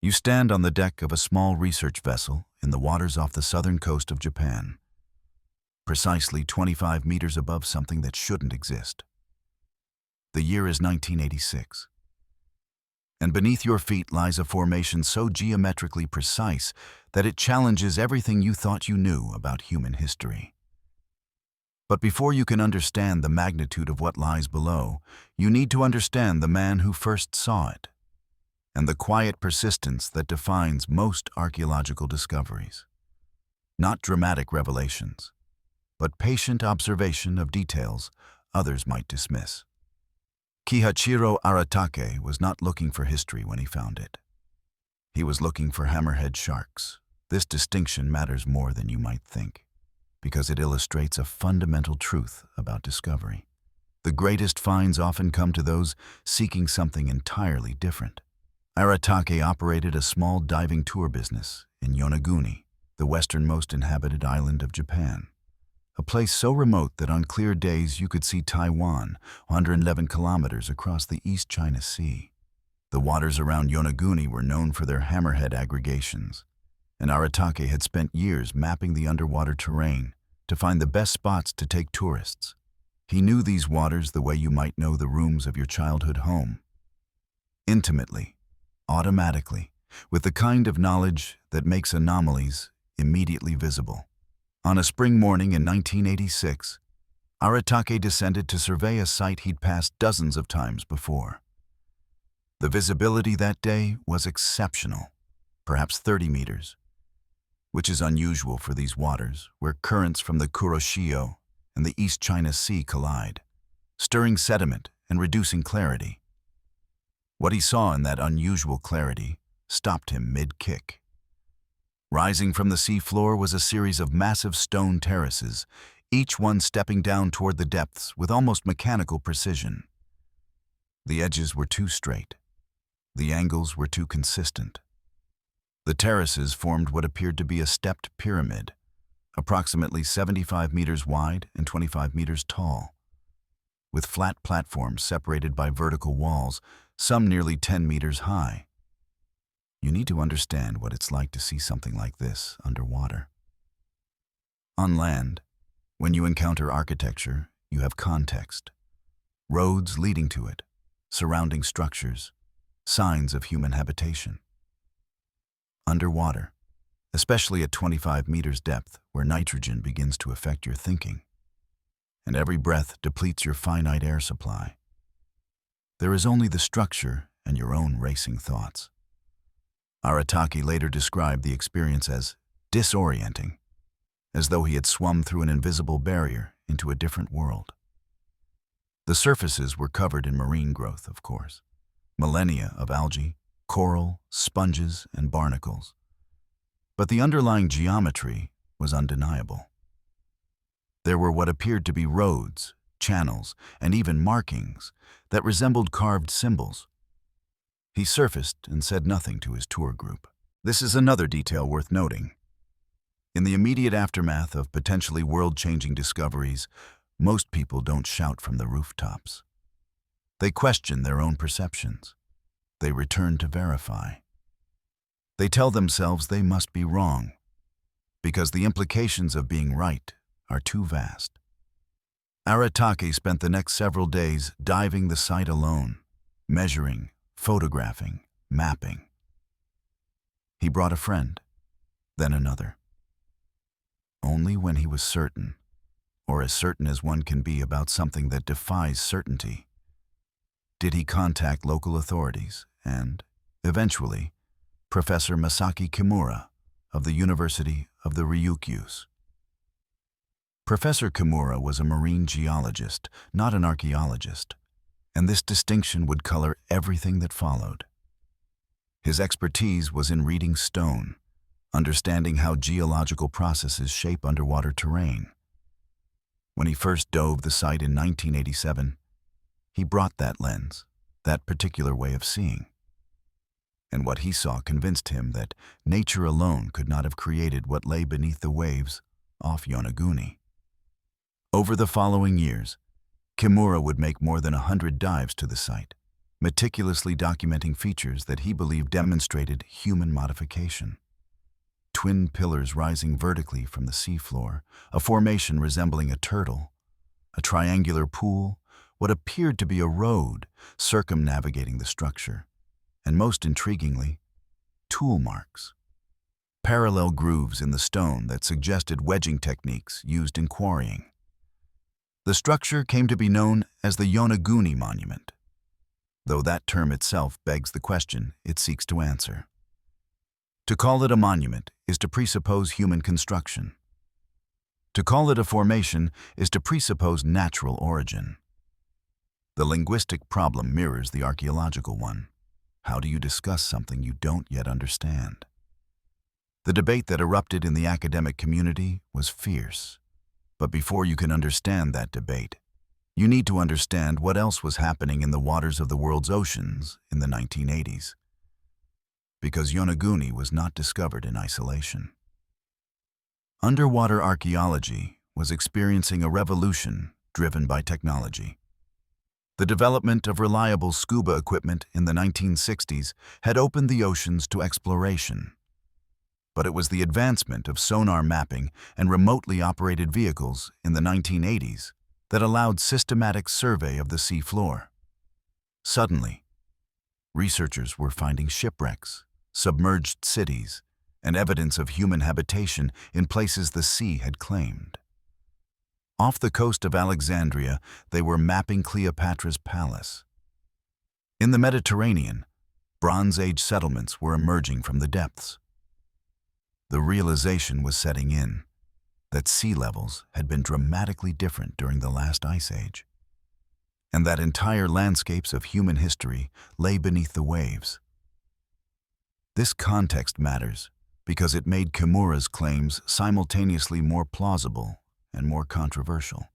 You stand on the deck of a small research vessel in the waters off the southern coast of Japan, precisely 25 meters above something that shouldn't exist. The year is 1986. And beneath your feet lies a formation so geometrically precise that it challenges everything you thought you knew about human history. But before you can understand the magnitude of what lies below, you need to understand the man who first saw it, and the quiet persistence that defines most archaeological discoveries. Not dramatic revelations, but patient observation of details others might dismiss. Kihachiro Aratake was not looking for history when he found it. He was looking for hammerhead sharks. This distinction matters more than you might think, because it illustrates a fundamental truth about discovery. The greatest finds often come to those seeking something entirely different. Aratake operated a small diving tour business in Yonaguni, the westernmost inhabited island of Japan. A place so remote that on clear days you could see Taiwan 111 kilometers across the East China Sea. The waters around Yonaguni were known for their hammerhead aggregations, and Aratake had spent years mapping the underwater terrain to find the best spots to take tourists. He knew these waters the way you might know the rooms of your childhood home. Intimately, automatically, with the kind of knowledge that makes anomalies immediately visible. On a spring morning in 1986, Aratake descended to survey a site he'd passed dozens of times before. The visibility that day was exceptional, perhaps 30 meters, which is unusual for these waters where currents from the Kuroshio and the East China Sea collide, stirring sediment and reducing clarity. What he saw in that unusual clarity stopped him mid-kick. Rising from the seafloor was a series of massive stone terraces, each one stepping down toward the depths with almost mechanical precision. The edges were too straight. The angles were too consistent. The terraces formed what appeared to be a stepped pyramid, approximately 75 meters wide and 25 meters tall, with flat platforms separated by vertical walls, some nearly 10 meters high. You need to understand what it's like to see something like this underwater. On land, when you encounter architecture, you have context. Roads leading to it, surrounding structures, signs of human habitation. Underwater, especially at 25 meters depth, where nitrogen begins to affect your thinking, and every breath depletes your finite air supply, there is only the structure and your own racing thoughts. Aratake later described the experience as disorienting, as though he had swum through an invisible barrier into a different world. The surfaces were covered in marine growth, of course, millennia of algae, coral, sponges, and barnacles. But the underlying geometry was undeniable. There were what appeared to be roads, channels, and even markings that resembled carved symbols. He surfaced and said nothing to his tour group. This is another detail worth noting. In the immediate aftermath of potentially world-changing discoveries, most people don't shout from the rooftops. They question their own perceptions. They return to verify. They tell themselves they must be wrong, because the implications of being right are too vast. Aratake spent the next several days diving the site alone, measuring, photographing, mapping. He brought a friend, then another. Only when he was certain, or as certain as one can be about something that defies certainty, did he contact local authorities and, eventually, Professor Masaki Kimura of the University of the Ryukyus. Professor Kimura was a marine geologist, not an archaeologist, and this distinction would color everything that followed. His expertise was in reading stone, understanding how geological processes shape underwater terrain. When he first dove the site in 1987, he brought that lens, that particular way of seeing. And what he saw convinced him that nature alone could not have created what lay beneath the waves off Yonaguni. Over the following years, Kimura would make more than 100 dives to the site, meticulously documenting features that he believed demonstrated human modification. Twin pillars rising vertically from the seafloor, a formation resembling a turtle, a triangular pool, what appeared to be a road circumnavigating the structure, and most intriguingly, tool marks. Parallel grooves in the stone that suggested wedging techniques used in quarrying. The structure came to be known as the Yonaguni Monument, though that term itself begs the question it seeks to answer. To call it a monument is to presuppose human construction. To call it a formation is to presuppose natural origin. The linguistic problem mirrors the archaeological one. How do you discuss something you don't yet understand? The debate that erupted in the academic community was fierce. But before you can understand that debate, you need to understand what else was happening in the waters of the world's oceans in the 1980s. Because Yonaguni was not discovered in isolation. Underwater archaeology was experiencing a revolution driven by technology. The development of reliable scuba equipment in the 1960s had opened the oceans to exploration. But it was the advancement of sonar mapping and remotely operated vehicles in the 1980s that allowed systematic survey of the seafloor. Suddenly, researchers were finding shipwrecks, submerged cities, and evidence of human habitation in places the sea had claimed. Off the coast of Alexandria, they were mapping Cleopatra's palace. In the Mediterranean, Bronze Age settlements were emerging from the depths. The realization was setting in that sea levels had been dramatically different during the last ice age, and that entire landscapes of human history lay beneath the waves. This context matters because it made Kimura's claims simultaneously more plausible and more controversial.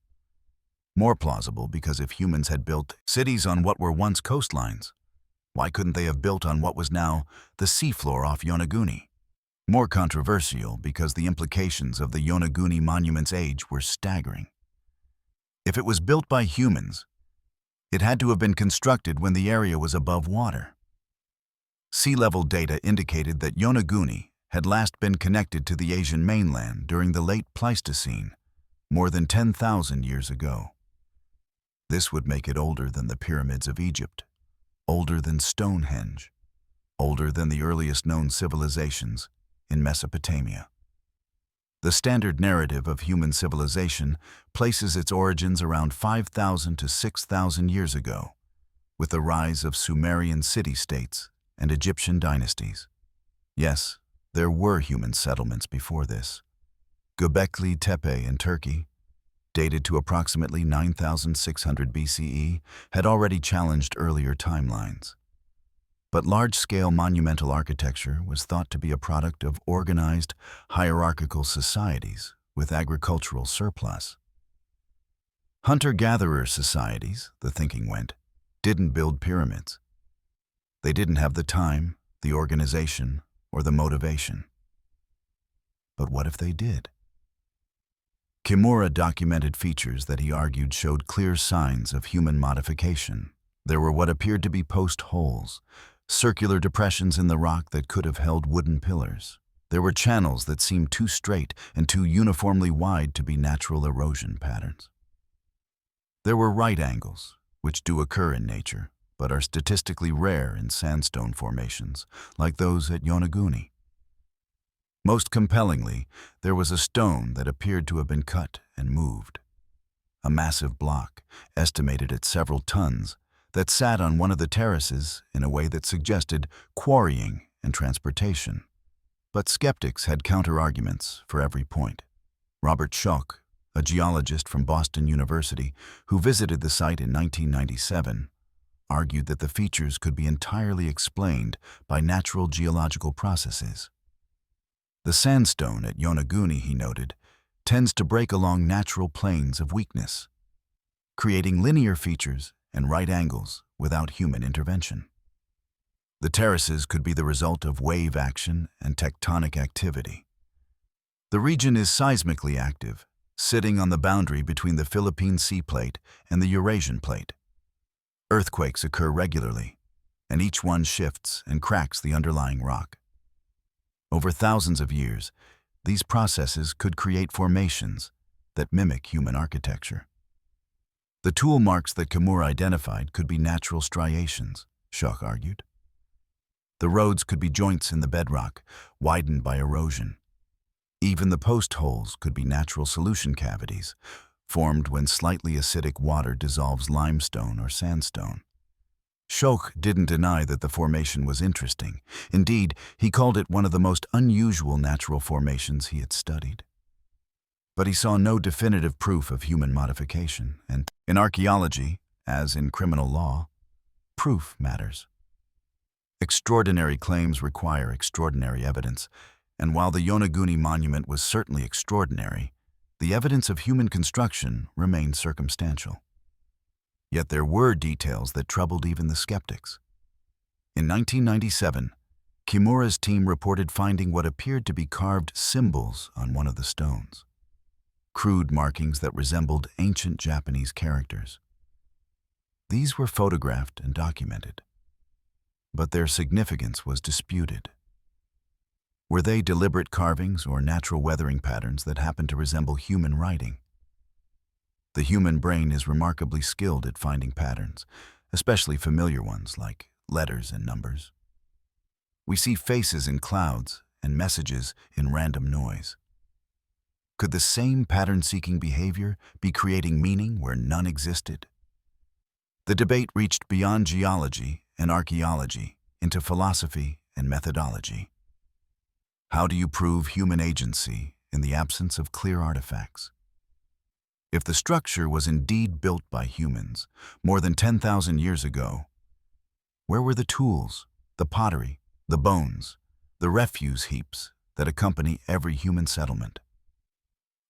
More plausible because if humans had built cities on what were once coastlines, why couldn't they have built on what was now the seafloor off Yonaguni? More controversial because the implications of the Yonaguni monument's age were staggering. If it was built by humans, it had to have been constructed when the area was above water. Sea level data indicated that Yonaguni had last been connected to the Asian mainland during the late Pleistocene, more than 10,000 years ago. This would make it older than the pyramids of Egypt, older than Stonehenge, older than the earliest known civilizations in Mesopotamia. The standard narrative of human civilization places its origins around 5,000 to 6,000 years ago, with the rise of Sumerian city-states and Egyptian dynasties. Yes, there were human settlements before this. Göbekli Tepe in Turkey, dated to approximately 9,600 BCE, had already challenged earlier timelines. But large-scale monumental architecture was thought to be a product of organized, hierarchical societies with agricultural surplus. Hunter-gatherer societies, the thinking went, didn't build pyramids. They didn't have the time, the organization, or the motivation. But what if they did? Kimura documented features that he argued showed clear signs of human modification. There were what appeared to be post holes, circular depressions in the rock that could have held wooden pillars. There were channels that seemed too straight and too uniformly wide to be natural erosion patterns. There were right angles, which do occur in nature, but are statistically rare in sandstone formations, like those at Yonaguni. Most compellingly, there was a stone that appeared to have been cut and moved. A massive block, estimated at several tons, that sat on one of the terraces in a way that suggested quarrying and transportation. But skeptics had counter-arguments for every point. Robert Schoch, a geologist from Boston University who visited the site in 1997, argued that the features could be entirely explained by natural geological processes. The sandstone at Yonaguni, he noted, tends to break along natural planes of weakness, creating linear features and right angles without human intervention. The terraces could be the result of wave action and tectonic activity. The region is seismically active, sitting on the boundary between the Philippine Sea Plate and the Eurasian Plate. Earthquakes occur regularly, and each one shifts and cracks the underlying rock. Over thousands of years, these processes could create formations that mimic human architecture. The tool marks that Kimura identified could be natural striations, Schoch argued. The roads could be joints in the bedrock, widened by erosion. Even the post holes could be natural solution cavities, formed when slightly acidic water dissolves limestone or sandstone. Schoch didn't deny that the formation was interesting. Indeed, he called it one of the most unusual natural formations he had studied. But he saw no definitive proof of human modification, and in archaeology, as in criminal law, proof matters. Extraordinary claims require extraordinary evidence, and while the Yonaguni monument was certainly extraordinary, the evidence of human construction remained circumstantial. Yet there were details that troubled even the skeptics. In 1997, Kimura's team reported finding what appeared to be carved symbols on one of the stones. Crude markings that resembled ancient Japanese characters. These were photographed and documented, but their significance was disputed. Were they deliberate carvings or natural weathering patterns that happened to resemble human writing? The human brain is remarkably skilled at finding patterns, especially familiar ones like letters and numbers. We see faces in clouds and messages in random noise. Could the same pattern-seeking behavior be creating meaning where none existed? The debate reached beyond geology and archaeology into philosophy and methodology. How do you prove human agency in the absence of clear artifacts? If the structure was indeed built by humans more than 10,000 years ago, where were the tools, the pottery, the bones, the refuse heaps that accompany every human settlement?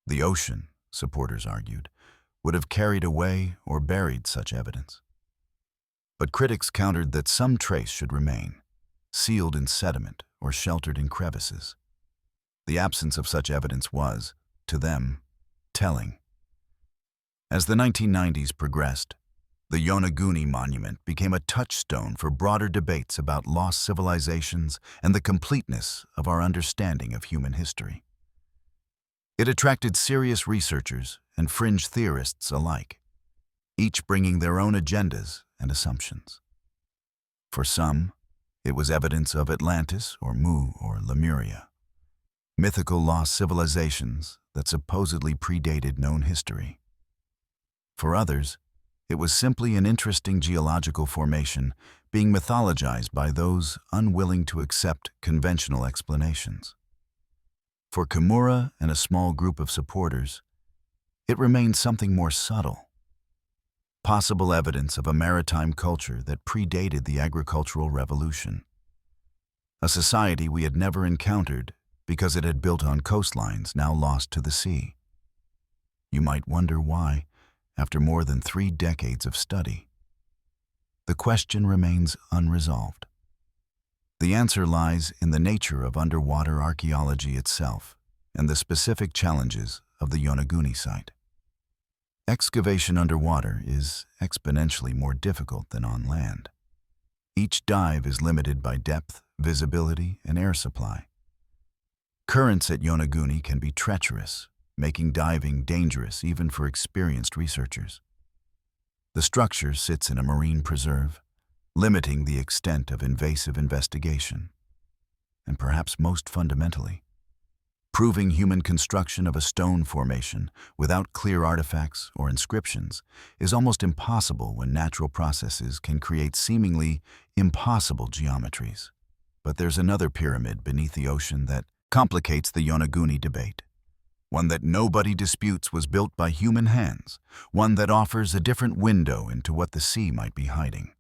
The ocean, supporters argued, would have carried away or buried such evidence. But critics countered that some trace should remain, sealed in sediment or sheltered in crevices. The absence of such evidence was, to them, telling. As the 1990s progressed, the Yonaguni monument became a touchstone for broader debates about lost civilizations and the completeness of our understanding of human history. It attracted serious researchers and fringe theorists alike, each bringing their own agendas and assumptions. For some, it was evidence of Atlantis or Mu or Lemuria, mythical lost civilizations that supposedly predated known history. For others, it was simply an interesting geological formation being mythologized by those unwilling to accept conventional explanations. For Kimura and a small group of supporters, it remained something more subtle. Possible evidence of a maritime culture that predated the agricultural revolution. A society we had never encountered because it had built on coastlines now lost to the sea. You might wonder why, after more than 3 decades of study, the question remains unresolved. The answer lies in the nature of underwater archaeology itself and the specific challenges of the Yonaguni site. Excavation underwater is exponentially more difficult than on land. Each dive is limited by depth, visibility, and air supply. Currents at Yonaguni can be treacherous, making diving dangerous even for experienced researchers. The structure sits in a marine preserve, limiting the extent of invasive investigation. And perhaps most fundamentally, proving human construction of a stone formation without clear artifacts or inscriptions is almost impossible when natural processes can create seemingly impossible geometries. But there's another pyramid beneath the ocean that complicates the Yonaguni debate. One that nobody disputes was built by human hands, one that offers a different window into what the sea might be hiding.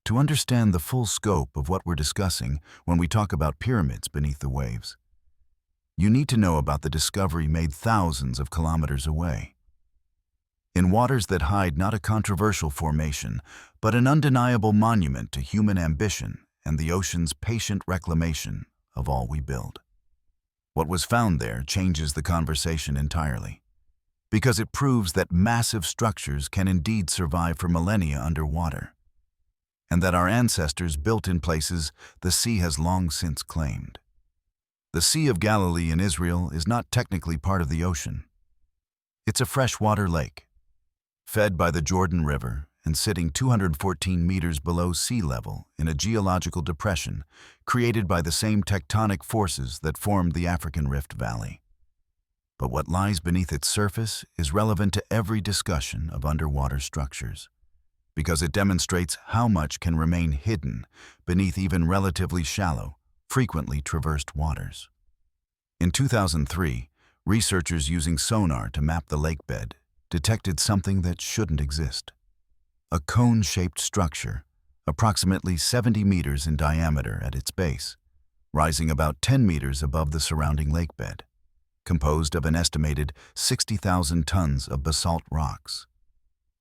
To understand the full scope of what we're discussing when we talk about pyramids beneath the waves, you need to know about the discovery made thousands of kilometers away. In waters that hide not a controversial formation, but an undeniable monument to human ambition and the ocean's patient reclamation of all we build. What was found there changes the conversation entirely, because it proves that massive structures can indeed survive for millennia underwater, and that our ancestors built in places the sea has long since claimed. The Sea of Galilee in Israel is not technically part of the ocean. It's a freshwater lake, fed by the Jordan River and sitting 214 meters below sea level in a geological depression created by the same tectonic forces that formed the African Rift Valley. But what lies beneath its surface is relevant to every discussion of underwater structures, because it demonstrates how much can remain hidden beneath even relatively shallow, frequently traversed waters. In 2003, researchers using sonar to map the lake bed detected something that shouldn't exist. A cone-shaped structure, approximately 70 meters in diameter at its base, rising about 10 meters above the surrounding lake bed, composed of an estimated 60,000 tons of basalt rocks.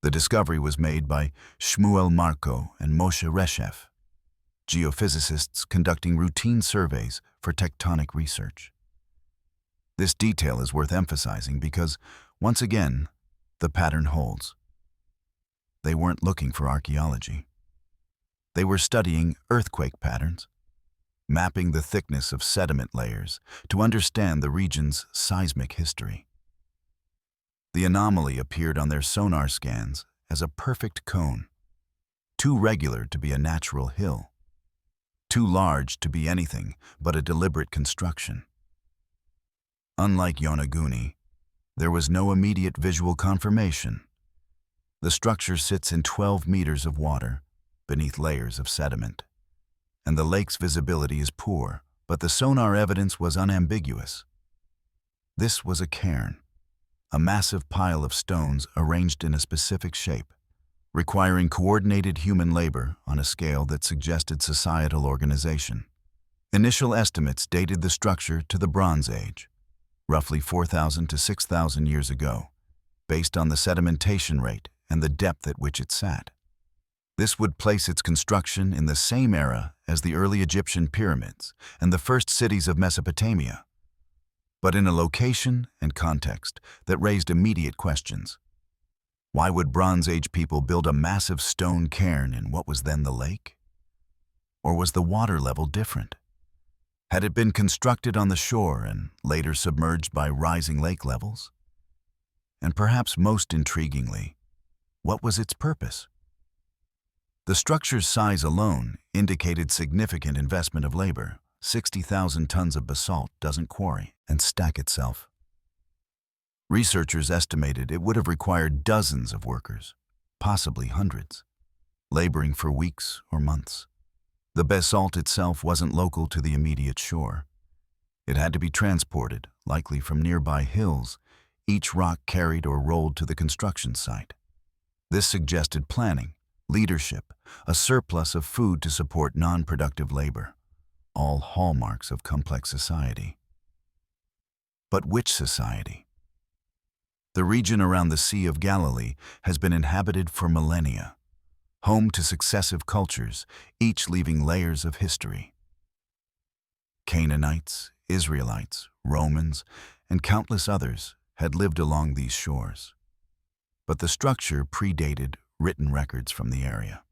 The discovery was made by Shmuel Marko and Moshe Reshev, geophysicists conducting routine surveys for tectonic research. This detail is worth emphasizing because, once again, the pattern holds. They weren't looking for archaeology. They were studying earthquake patterns, mapping the thickness of sediment layers to understand the region's seismic history. The anomaly appeared on their sonar scans as a perfect cone, too regular to be a natural hill, too large to be anything but a deliberate construction. Unlike Yonaguni, there was no immediate visual confirmation. The structure sits in 12 meters of water, beneath layers of sediment, and the lake's visibility is poor, but the sonar evidence was unambiguous. This was a cairn, a massive pile of stones arranged in a specific shape, requiring coordinated human labor on a scale that suggested societal organization. Initial estimates dated the structure to the Bronze Age, roughly 4,000 to 6,000 years ago, based on the sedimentation rate and the depth at which it sat. This would place its construction in the same era as the early Egyptian pyramids and the first cities of Mesopotamia, but in a location and context that raised immediate questions. Why would Bronze Age people build a massive stone cairn in what was then the lake? Or was the water level different? Had it been constructed on the shore and later submerged by rising lake levels? And perhaps most intriguingly, what was its purpose? The structure's size alone indicated significant investment of labor. 60,000 tons of basalt doesn't quarry and stack itself. Researchers estimated it would have required dozens of workers, possibly hundreds, laboring for weeks or months. The basalt itself wasn't local to the immediate shore. It had to be transported, likely from nearby hills, each rock carried or rolled to the construction site. This suggested planning, leadership, a surplus of food to support non-productive labor, all hallmarks of complex society. But which society? The region around the Sea of Galilee has been inhabited for millennia, home to successive cultures, each leaving layers of history. Canaanites, Israelites, Romans, and countless others had lived along these shores. But the structure predated written records from the area.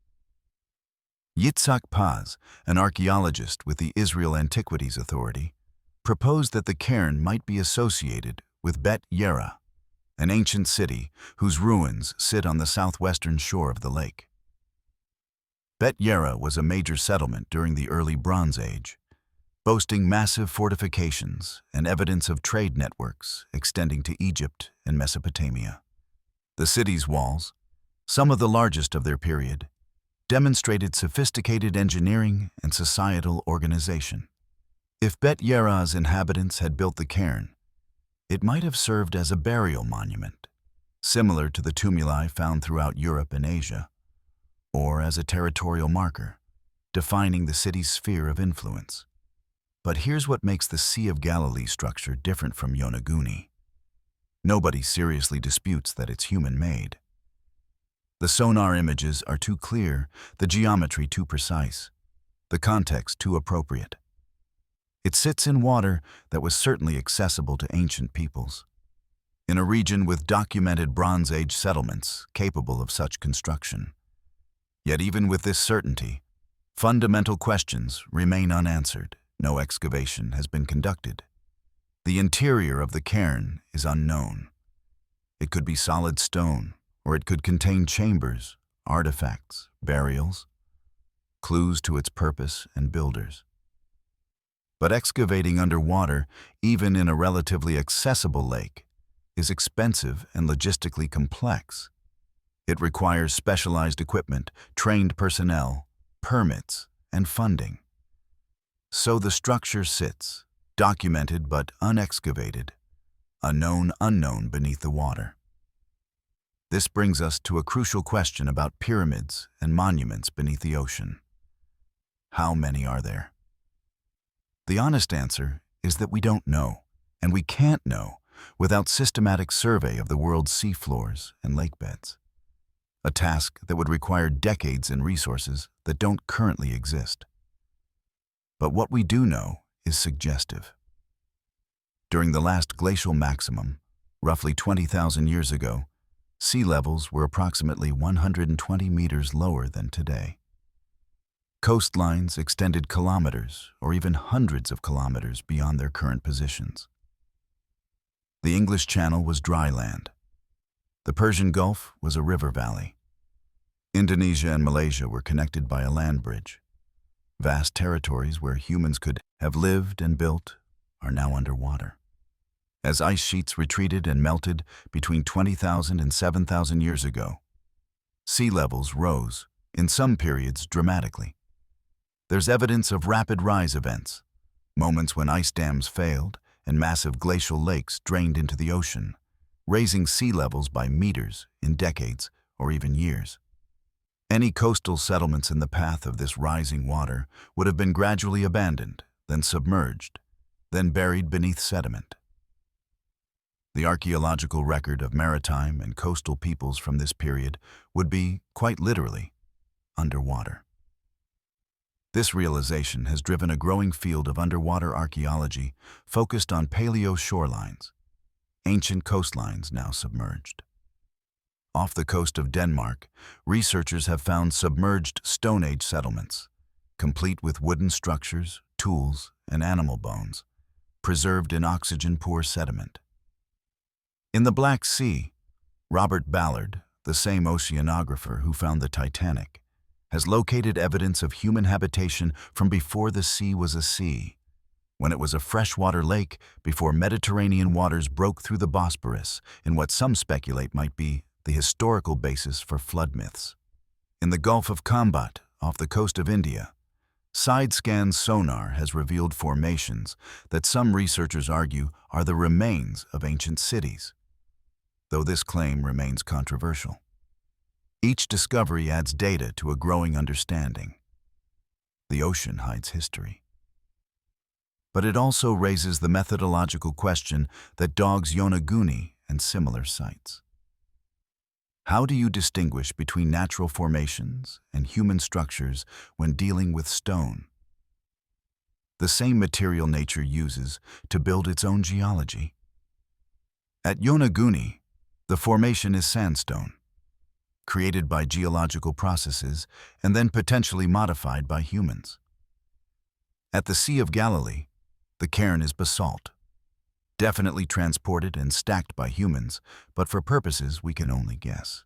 Yitzhak Paz, an archaeologist with the Israel Antiquities Authority, proposed that the cairn might be associated with Bet Yera, an ancient city whose ruins sit on the southwestern shore of the lake. Bet Yera was a major settlement during the early Bronze Age, boasting massive fortifications and evidence of trade networks extending to Egypt and Mesopotamia. The city's walls, some of the largest of their period, demonstrated sophisticated engineering and societal organization. If Bet Yera's inhabitants had built the cairn, it might have served as a burial monument, similar to the tumuli found throughout Europe and Asia, or as a territorial marker, defining the city's sphere of influence. But here's what makes the Sea of Galilee structure different from Yonaguni. Nobody seriously disputes that it's human-made. The sonar images are too clear, the geometry too precise, the context too appropriate. It sits in water that was certainly accessible to ancient peoples. in a region with documented Bronze Age settlements capable of such construction. Yet even with this certainty, fundamental questions remain unanswered. No excavation has been conducted. The interior of the cairn is unknown. It could be solid stone, or it could contain chambers, artifacts, burials, clues to its purpose and builders. But excavating underwater, even in a relatively accessible lake, is expensive and logistically complex. It requires specialized equipment, trained personnel, permits, and funding. So the structure sits, documented but unexcavated, a known unknown beneath the water. This brings us to a crucial question about pyramids and monuments beneath the ocean. How many are there? The honest answer is that we don't know, and we can't know without systematic survey of the world's seafloors and lakebeds. A task that would require decades and resources that don't currently exist. But what we do know is suggestive. During the last glacial maximum, roughly 20,000 years ago, sea levels were approximately 120 meters lower than today. Coastlines extended kilometers or even hundreds of kilometers beyond their current positions. The English Channel was dry land. The Persian Gulf was a river valley. Indonesia and Malaysia were connected by a land bridge. Vast territories where humans could have lived and built are now underwater. As ice sheets retreated and melted between 20,000 and 7,000 years ago, sea levels rose, in some periods dramatically. There's evidence of rapid rise events, moments when ice dams failed and massive glacial lakes drained into the ocean, raising sea levels by meters in decades or even years. Any coastal settlements in the path of this rising water would have been gradually abandoned, then submerged, then buried beneath sediment. The archaeological record of maritime and coastal peoples from this period would be, quite literally, underwater. This realization has driven a growing field of underwater archaeology focused on paleo shorelines, ancient coastlines now submerged. Off the coast of Denmark, researchers have found submerged Stone Age settlements, complete with wooden structures, tools, and animal bones, preserved in oxygen-poor sediment. In the Black Sea, Robert Ballard, the same oceanographer who found the Titanic, has located evidence of human habitation from before the sea was a sea, when it was a freshwater lake before Mediterranean waters broke through the Bosporus in what some speculate might be the historical basis for flood myths. In the Gulf of Khambhat, off the coast of India, side-scan sonar has revealed formations that some researchers argue are the remains of ancient cities, though this claim remains controversial. Each discovery adds data to a growing understanding. The ocean hides history. But it also raises the methodological question that dogs Yonaguni and similar sites. How do you distinguish between natural formations and human structures when dealing with stone? The same material nature uses to build its own geology. At Yonaguni, the formation is sandstone, created by geological processes and then potentially modified by humans. At the Sea of Galilee, the cairn is basalt, definitely transported and stacked by humans, but for purposes we can only guess.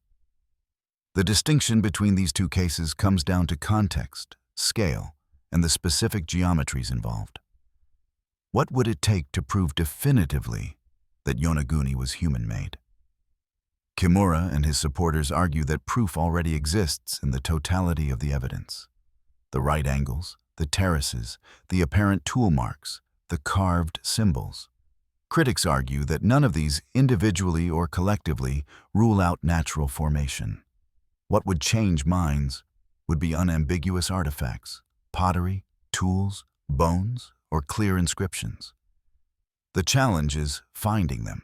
The distinction between these two cases comes down to context, scale, and the specific geometries involved. What would it take to prove definitively that Yonaguni was human-made? Kimura and his supporters argue that proof already exists in the totality of the evidence. The right angles, the terraces, the apparent tool marks, the carved symbols. Critics argue that none of these individually or collectively rule out natural formation. What would change minds would be unambiguous artifacts, pottery, tools, bones, or clear inscriptions. The challenge is finding them.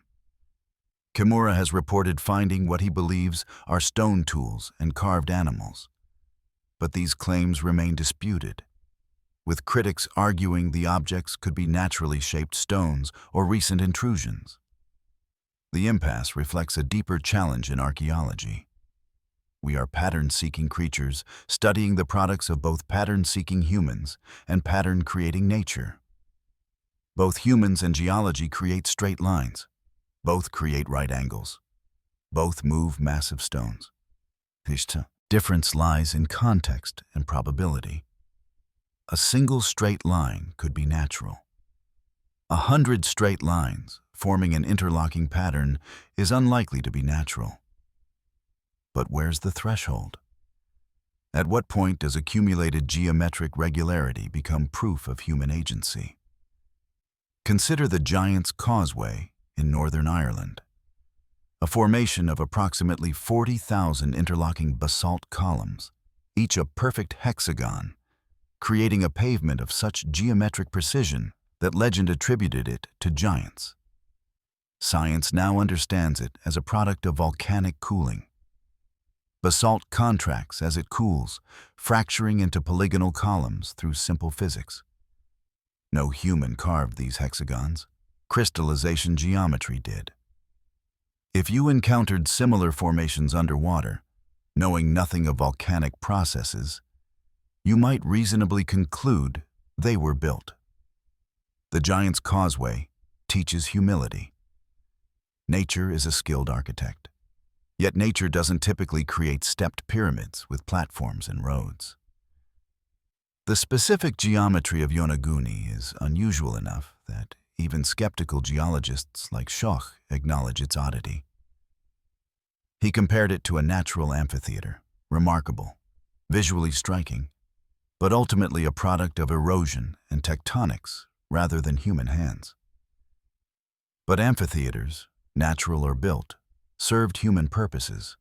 Kimura has reported finding what he believes are stone tools and carved animals. But these claims remain disputed, with critics arguing the objects could be naturally shaped stones or recent intrusions. The impasse reflects a deeper challenge in archaeology. We are pattern-seeking creatures, studying the products of both pattern-seeking humans and pattern-creating nature. Both humans and geology create straight lines. Both create right angles. Both move massive stones. The difference lies in context and probability. A single straight line could be natural. 100 straight lines forming an interlocking pattern is unlikely to be natural. But where's the threshold? At what point does accumulated geometric regularity become proof of human agency? Consider the Giant's Causeway in Northern Ireland, a formation of approximately 40,000 interlocking basalt columns, each a perfect hexagon, creating a pavement of such geometric precision that legend attributed it to giants. Science now understands it as a product of volcanic cooling. Basalt contracts as it cools, fracturing into polygonal columns through simple physics. No human carved these hexagons. Crystallization geometry did. If you encountered similar formations underwater, knowing nothing of volcanic processes, you might reasonably conclude they were built. The Giant's Causeway teaches humility. Nature is a skilled architect. Yet nature doesn't typically create stepped pyramids with platforms and roads. The specific geometry of Yonaguni is unusual enough that even skeptical geologists like Schoch acknowledge its oddity. He compared it to a natural amphitheater, remarkable, visually striking, but ultimately a product of erosion and tectonics rather than human hands. But amphitheaters, natural or built, served human purposes.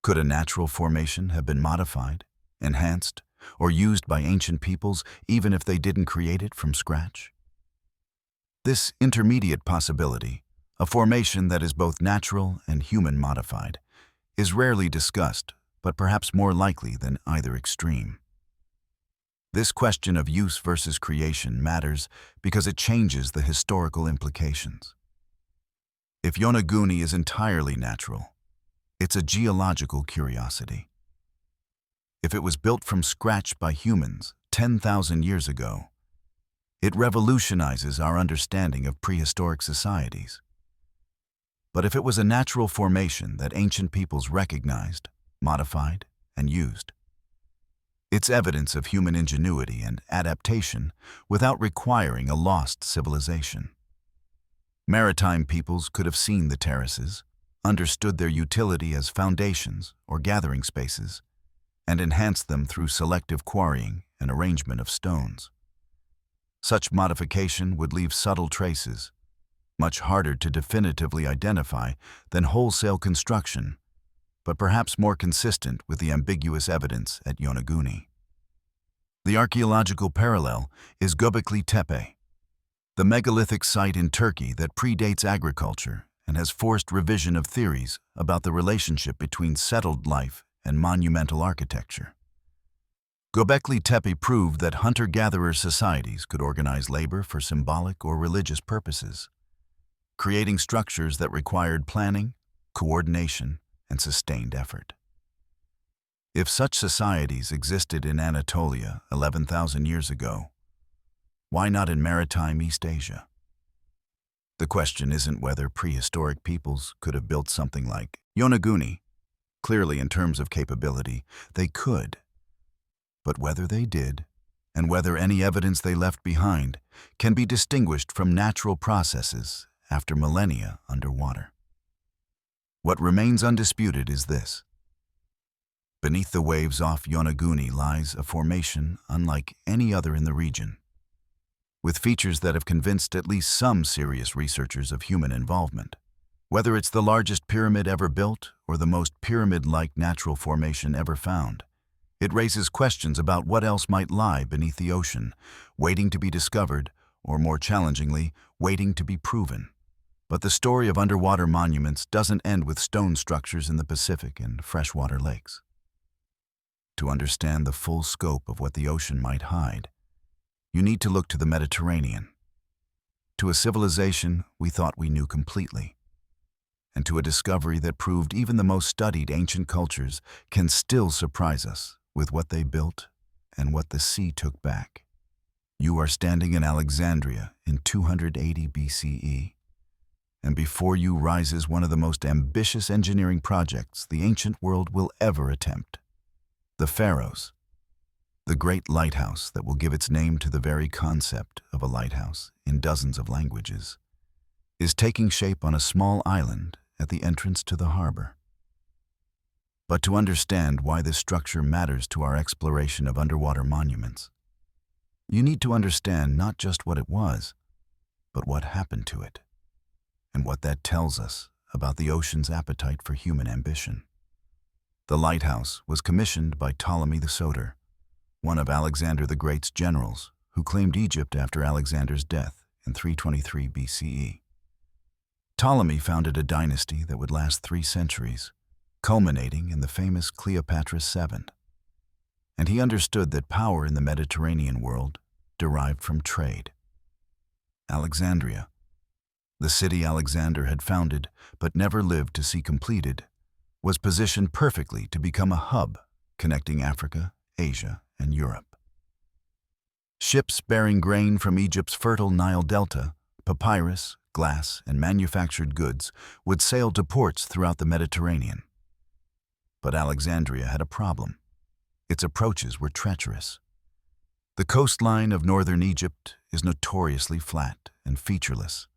Could a natural formation have been modified, enhanced, or used by ancient peoples even if they didn't create it from scratch? This intermediate possibility, a formation that is both natural and human modified, is rarely discussed, but perhaps more likely than either extreme. This question of use versus creation matters because it changes the historical implications. If Yonaguni is entirely natural, it's a geological curiosity. If it was built from scratch by humans 10,000 years ago, it revolutionizes our understanding of prehistoric societies. But if it was a natural formation that ancient peoples recognized, modified, and used, it's evidence of human ingenuity and adaptation without requiring a lost civilization. Maritime peoples could have seen the terraces, understood their utility as foundations or gathering spaces, and enhanced them through selective quarrying and arrangement of stones. Such modification would leave subtle traces, much harder to definitively identify than wholesale construction, but perhaps more consistent with the ambiguous evidence at Yonaguni. The archaeological parallel is Göbekli Tepe, the megalithic site in Turkey that predates agriculture and has forced revision of theories about the relationship between settled life and monumental architecture. Göbekli Tepe proved that hunter-gatherer societies could organize labor for symbolic or religious purposes, creating structures that required planning, coordination, and sustained effort. If such societies existed in Anatolia 11,000 years ago, why not in maritime East Asia? The question isn't whether prehistoric peoples could have built something like Yonaguni. Clearly, in terms of capability, they could. But whether they did, and whether any evidence they left behind, can be distinguished from natural processes after millennia underwater. What remains undisputed is this. Beneath the waves off Yonaguni lies a formation unlike any other in the region, with features that have convinced at least some serious researchers of human involvement. Whether it's the largest pyramid ever built or the most pyramid-like natural formation ever found, it raises questions about what else might lie beneath the ocean, waiting to be discovered, or more challengingly, waiting to be proven. But the story of underwater monuments doesn't end with stone structures in the Pacific and freshwater lakes. To understand the full scope of what the ocean might hide, you need to look to the Mediterranean, to a civilization we thought we knew completely, and to a discovery that proved even the most studied ancient cultures can still surprise us with what they built and what the sea took back. You are standing in Alexandria in 280 BCE, and before you rises one of the most ambitious engineering projects the ancient world will ever attempt. The Pharos, the great lighthouse that will give its name to the very concept of a lighthouse in dozens of languages, is taking shape on a small island at the entrance to the harbor. But to understand why this structure matters to our exploration of underwater monuments, you need to understand not just what it was, but what happened to it, and what that tells us about the ocean's appetite for human ambition. The lighthouse was commissioned by Ptolemy the Soter, one of Alexander the Great's generals who claimed Egypt after Alexander's death in 323 BCE. Ptolemy founded a dynasty that would last 3 centuries, culminating in the famous Cleopatra VII. And he understood that power in the Mediterranean world derived from trade. Alexandria, the city Alexander had founded but never lived to see completed, was positioned perfectly to become a hub connecting Africa, Asia, and Europe. Ships bearing grain from Egypt's fertile Nile Delta, papyrus, glass, and manufactured goods would sail to ports throughout the Mediterranean. But Alexandria had a problem. Its approaches were treacherous. The coastline of northern Egypt is notoriously flat and featureless,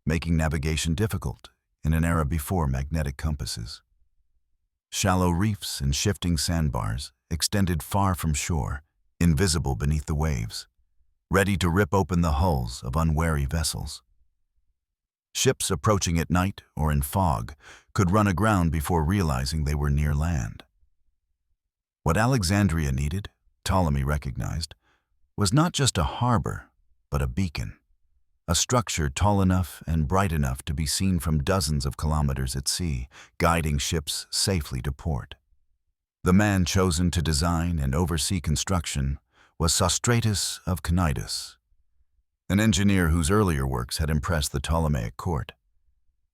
making navigation difficult in an era before magnetic compasses. Shallow reefs and shifting sandbars extended far from shore, invisible beneath the waves, ready to rip open the hulls of unwary vessels. Ships approaching at night or in fog could run aground before realizing they were near land. What Alexandria needed, Ptolemy recognized, was not just a harbor, but a beacon, a structure tall enough and bright enough to be seen from dozens of kilometers at sea, guiding ships safely to port. The man chosen to design and oversee construction was Sostratus of Cnidus, an engineer whose earlier works had impressed the Ptolemaic court.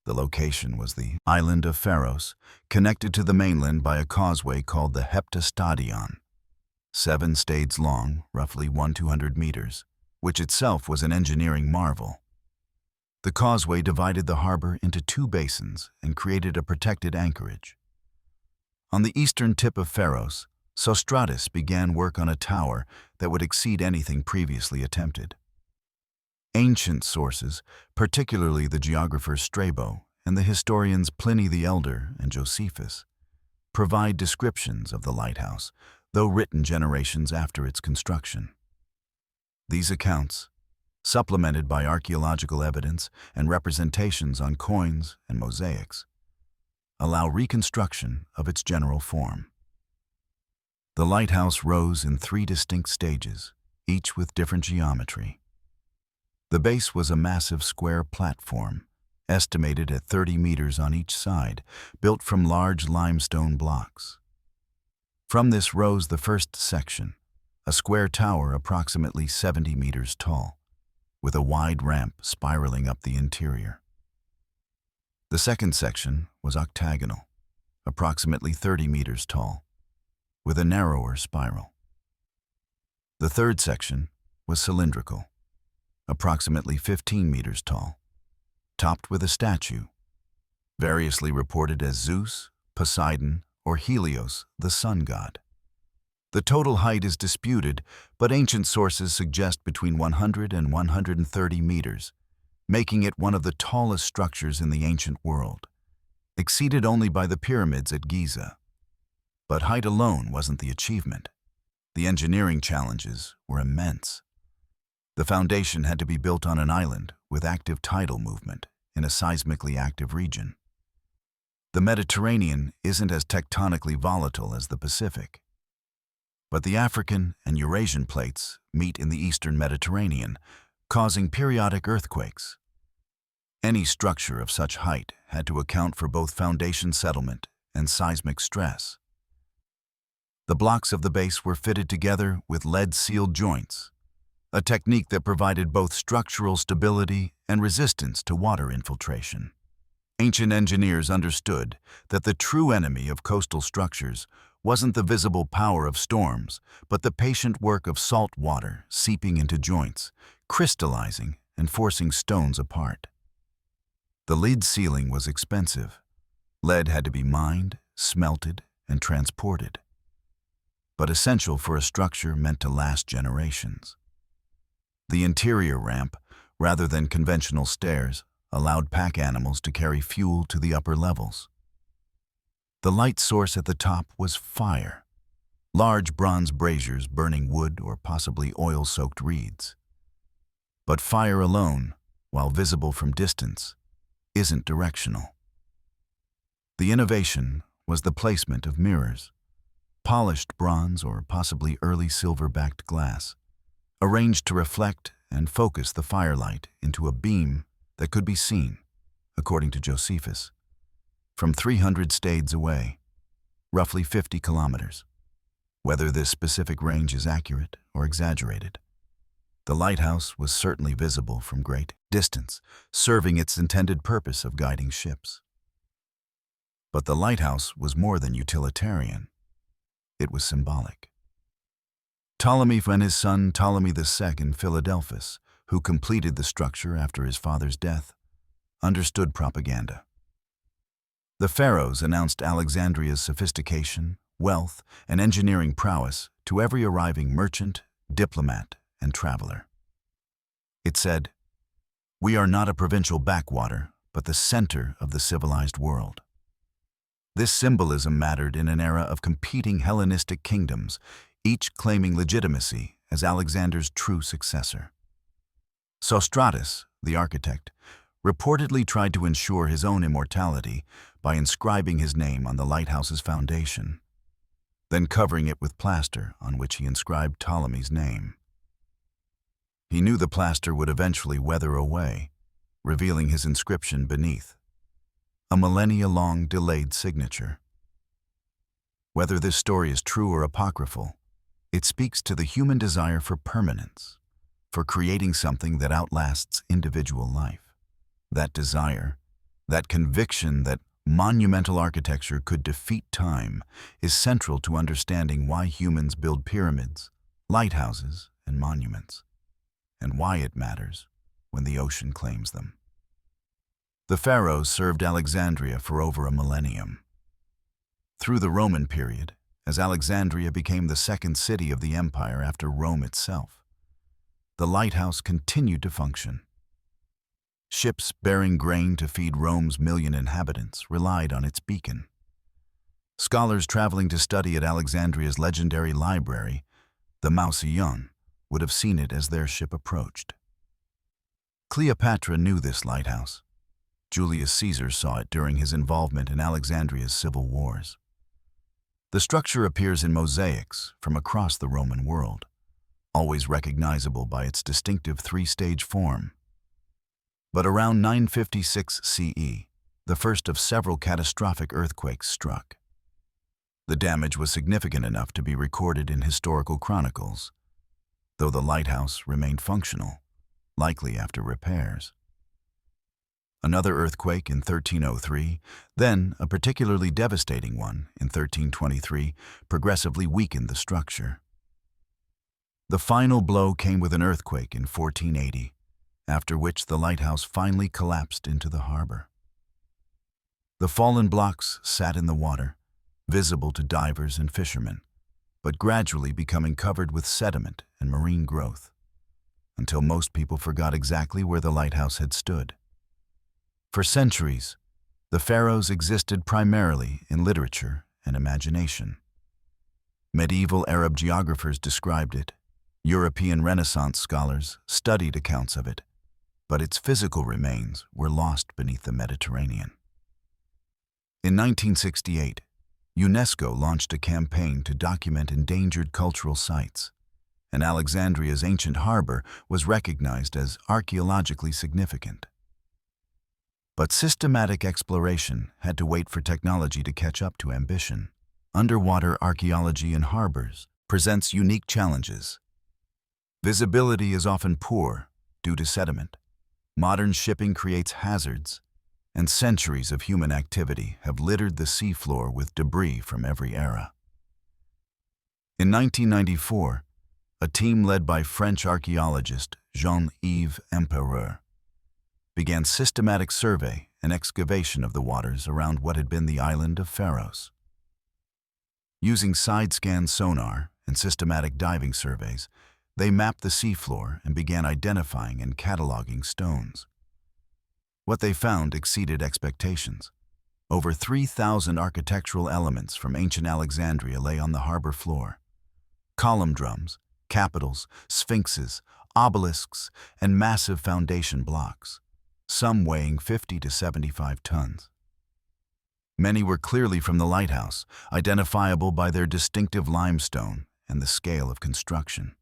The location was the island of Pharos, connected to the mainland by a causeway called the Heptastadion, 7 stades long, roughly 100 meters, which itself was an engineering marvel. The causeway divided the harbor into 2 basins and created a protected anchorage. On the eastern tip of Pharos, Sostratus began work on a tower that would exceed anything previously attempted. Ancient sources, particularly the geographers Strabo and the historians Pliny the Elder and Josephus, provide descriptions of the lighthouse, though written generations after its construction. These accounts, supplemented by archaeological evidence and representations on coins and mosaics, allow reconstruction of its general form. The lighthouse rose in 3 distinct stages, each with different geometry. The base was a massive square platform, estimated at 30 meters on each side, built from large limestone blocks. From this rose the first section, a square tower approximately 70 meters tall, with a wide ramp spiraling up the interior. The second section was octagonal, approximately 30 meters tall, with a narrower spiral. The third section was cylindrical, approximately 15 meters tall, topped with a statue, variously reported as Zeus, Poseidon, or Helios, the sun god. The total height is disputed, but ancient sources suggest between 100 and 130 meters, making it one of the tallest structures in the ancient world, exceeded only by the pyramids at Giza. But height alone wasn't the achievement. The engineering challenges were immense. The foundation had to be built on an island with active tidal movement in a seismically active region. The Mediterranean isn't as tectonically volatile as the Pacific, but the African and Eurasian plates meet in the eastern Mediterranean, causing periodic earthquakes. Any structure of such height had to account for both foundation settlement and seismic stress. The blocks of the base were fitted together with lead-sealed joints, a technique that provided both structural stability and resistance to water infiltration. Ancient engineers understood that the true enemy of coastal structures wasn't the visible power of storms, but the patient work of salt water seeping into joints, crystallizing and forcing stones apart. The lead ceiling was expensive. Lead had to be mined, smelted, and transported, but essential for a structure meant to last generations. The interior ramp, rather than conventional stairs, allowed pack animals to carry fuel to the upper levels. The light source at the top was fire, large bronze braziers burning wood or possibly oil-soaked reeds. But fire alone, while visible from distance, isn't directional. The innovation was the placement of mirrors, polished bronze or possibly early silver-backed glass, arranged to reflect and focus the firelight into a beam that could be seen, according to Josephus, from 300 stades away, roughly 50 kilometers. Whether this specific range is accurate or exaggerated, the lighthouse was certainly visible from great distance, serving its intended purpose of guiding ships. But the lighthouse was more than utilitarian. It was symbolic. Ptolemy and his son Ptolemy II Philadelphus, who completed the structure after his father's death, understood propaganda. The pharaohs announced Alexandria's sophistication, wealth, and engineering prowess to every arriving merchant, diplomat, and traveler. It said, "We are not a provincial backwater, but the center of the civilized world." This symbolism mattered in an era of competing Hellenistic kingdoms, each claiming legitimacy as Alexander's true successor. Sostratus, the architect, reportedly tried to ensure his own immortality by inscribing his name on the lighthouse's foundation, then covering it with plaster on which he inscribed Ptolemy's name. He knew the plaster would eventually weather away, revealing his inscription beneath, a millennia-long delayed signature. Whether this story is true or apocryphal, it speaks to the human desire for permanence, for creating something that outlasts individual life. That desire, that conviction that monumental architecture could defeat time, is central to understanding why humans build pyramids, lighthouses, and monuments, and why it matters when the ocean claims them. The pharaohs served Alexandria for over a millennium. Through the Roman period, as Alexandria became the second city of the empire after Rome itself, the lighthouse continued to function. Ships bearing grain to feed Rome's million inhabitants relied on its beacon. Scholars traveling to study at Alexandria's legendary library, the Mousillon, would have seen it as their ship approached. Cleopatra knew this lighthouse. Julius Caesar saw it during his involvement in Alexandria's civil wars. The structure appears in mosaics from across the Roman world, always recognizable by its distinctive three-stage form. But around 956 CE, the first of several catastrophic earthquakes struck. The damage was significant enough to be recorded in historical chronicles, though the lighthouse remained functional, likely after repairs. Another earthquake in 1303, then a particularly devastating one in 1323, progressively weakened the structure. The final blow came with an earthquake in 1480, after which the lighthouse finally collapsed into the harbor. The fallen blocks sat in the water, visible to divers and fishermen, but gradually becoming covered with sediment and marine growth, until most people forgot exactly where the lighthouse had stood. For centuries, the pharaohs existed primarily in literature and imagination. Medieval Arab geographers described it. European Renaissance scholars studied accounts of it, but its physical remains were lost beneath the Mediterranean. In 1968, UNESCO launched a campaign to document endangered cultural sites, and Alexandria's ancient harbor was recognized as archaeologically significant. But systematic exploration had to wait for technology to catch up to ambition. Underwater archaeology in harbors presents unique challenges. Visibility is often poor due to sediment. Modern shipping creates hazards, and centuries of human activity have littered the seafloor with debris from every era. In 1994, a team led by French archaeologist Jean-Yves Empereur began systematic survey and excavation of the waters around what had been the island of Pharos. Using side-scan sonar and systematic diving surveys, they mapped the seafloor and began identifying and cataloging stones. What they found exceeded expectations. Over 3,000 architectural elements from ancient Alexandria lay on the harbor floor. Column drums, capitals, sphinxes, obelisks, and massive foundation blocks, some weighing 50 to 75 tons. Many were clearly from the lighthouse, identifiable by their distinctive limestone and the scale of construction.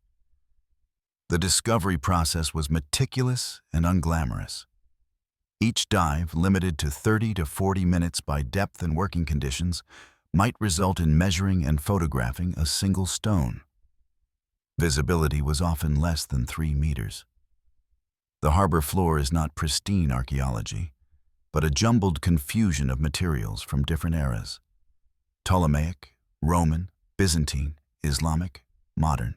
The discovery process was meticulous and unglamorous. Each dive, limited to 30 to 40 minutes by depth and working conditions, might result in measuring and photographing a single stone. Visibility was often less than 3 meters. The harbor floor is not pristine archaeology, but a jumbled confusion of materials from different eras: Ptolemaic, Roman, Byzantine, Islamic, modern.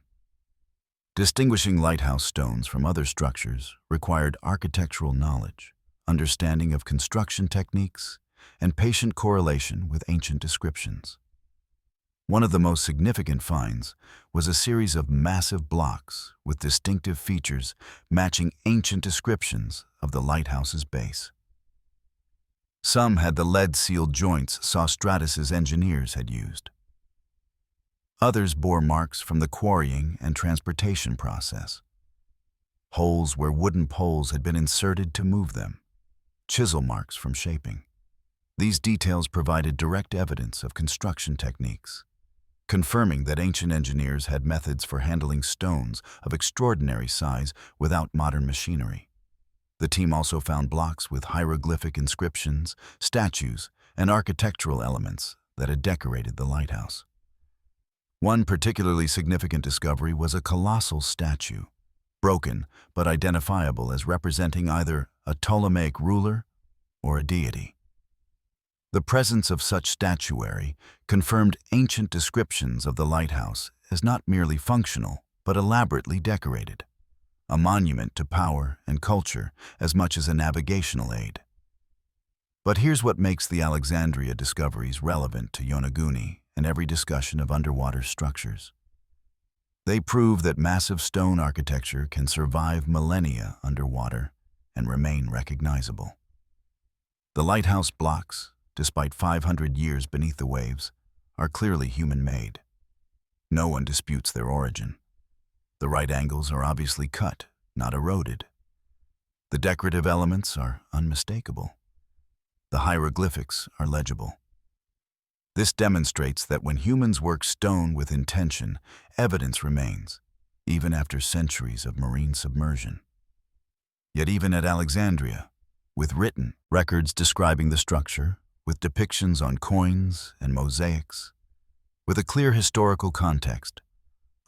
Distinguishing lighthouse stones from other structures required architectural knowledge, understanding of construction techniques, and patient correlation with ancient descriptions. One of the most significant finds was a series of massive blocks with distinctive features matching ancient descriptions of the lighthouse's base. Some had the lead-sealed joints Sostratus's engineers had used. Others bore marks from the quarrying and transportation process. Holes where wooden poles had been inserted to move them. Chisel marks from shaping. These details provided direct evidence of construction techniques, confirming that ancient engineers had methods for handling stones of extraordinary size without modern machinery. The team also found blocks with hieroglyphic inscriptions, statues, and architectural elements that had decorated the lighthouse. One particularly significant discovery was a colossal statue, broken but identifiable as representing either a Ptolemaic ruler or a deity. The presence of such statuary confirmed ancient descriptions of the lighthouse as not merely functional but elaborately decorated, a monument to power and culture as much as a navigational aid. But here's what makes the Alexandria discoveries relevant to Yonaguni and every discussion of underwater structures. They prove that massive stone architecture can survive millennia underwater and remain recognizable. The lighthouse blocks, despite 500 years beneath the waves, are clearly human-made. No one disputes their origin. The right angles are obviously cut, not eroded. The decorative elements are unmistakable. The hieroglyphics are legible. This demonstrates that when humans work stone with intention, evidence remains, even after centuries of marine submersion. Yet even at Alexandria, with written records describing the structure, with depictions on coins and mosaics, with a clear historical context,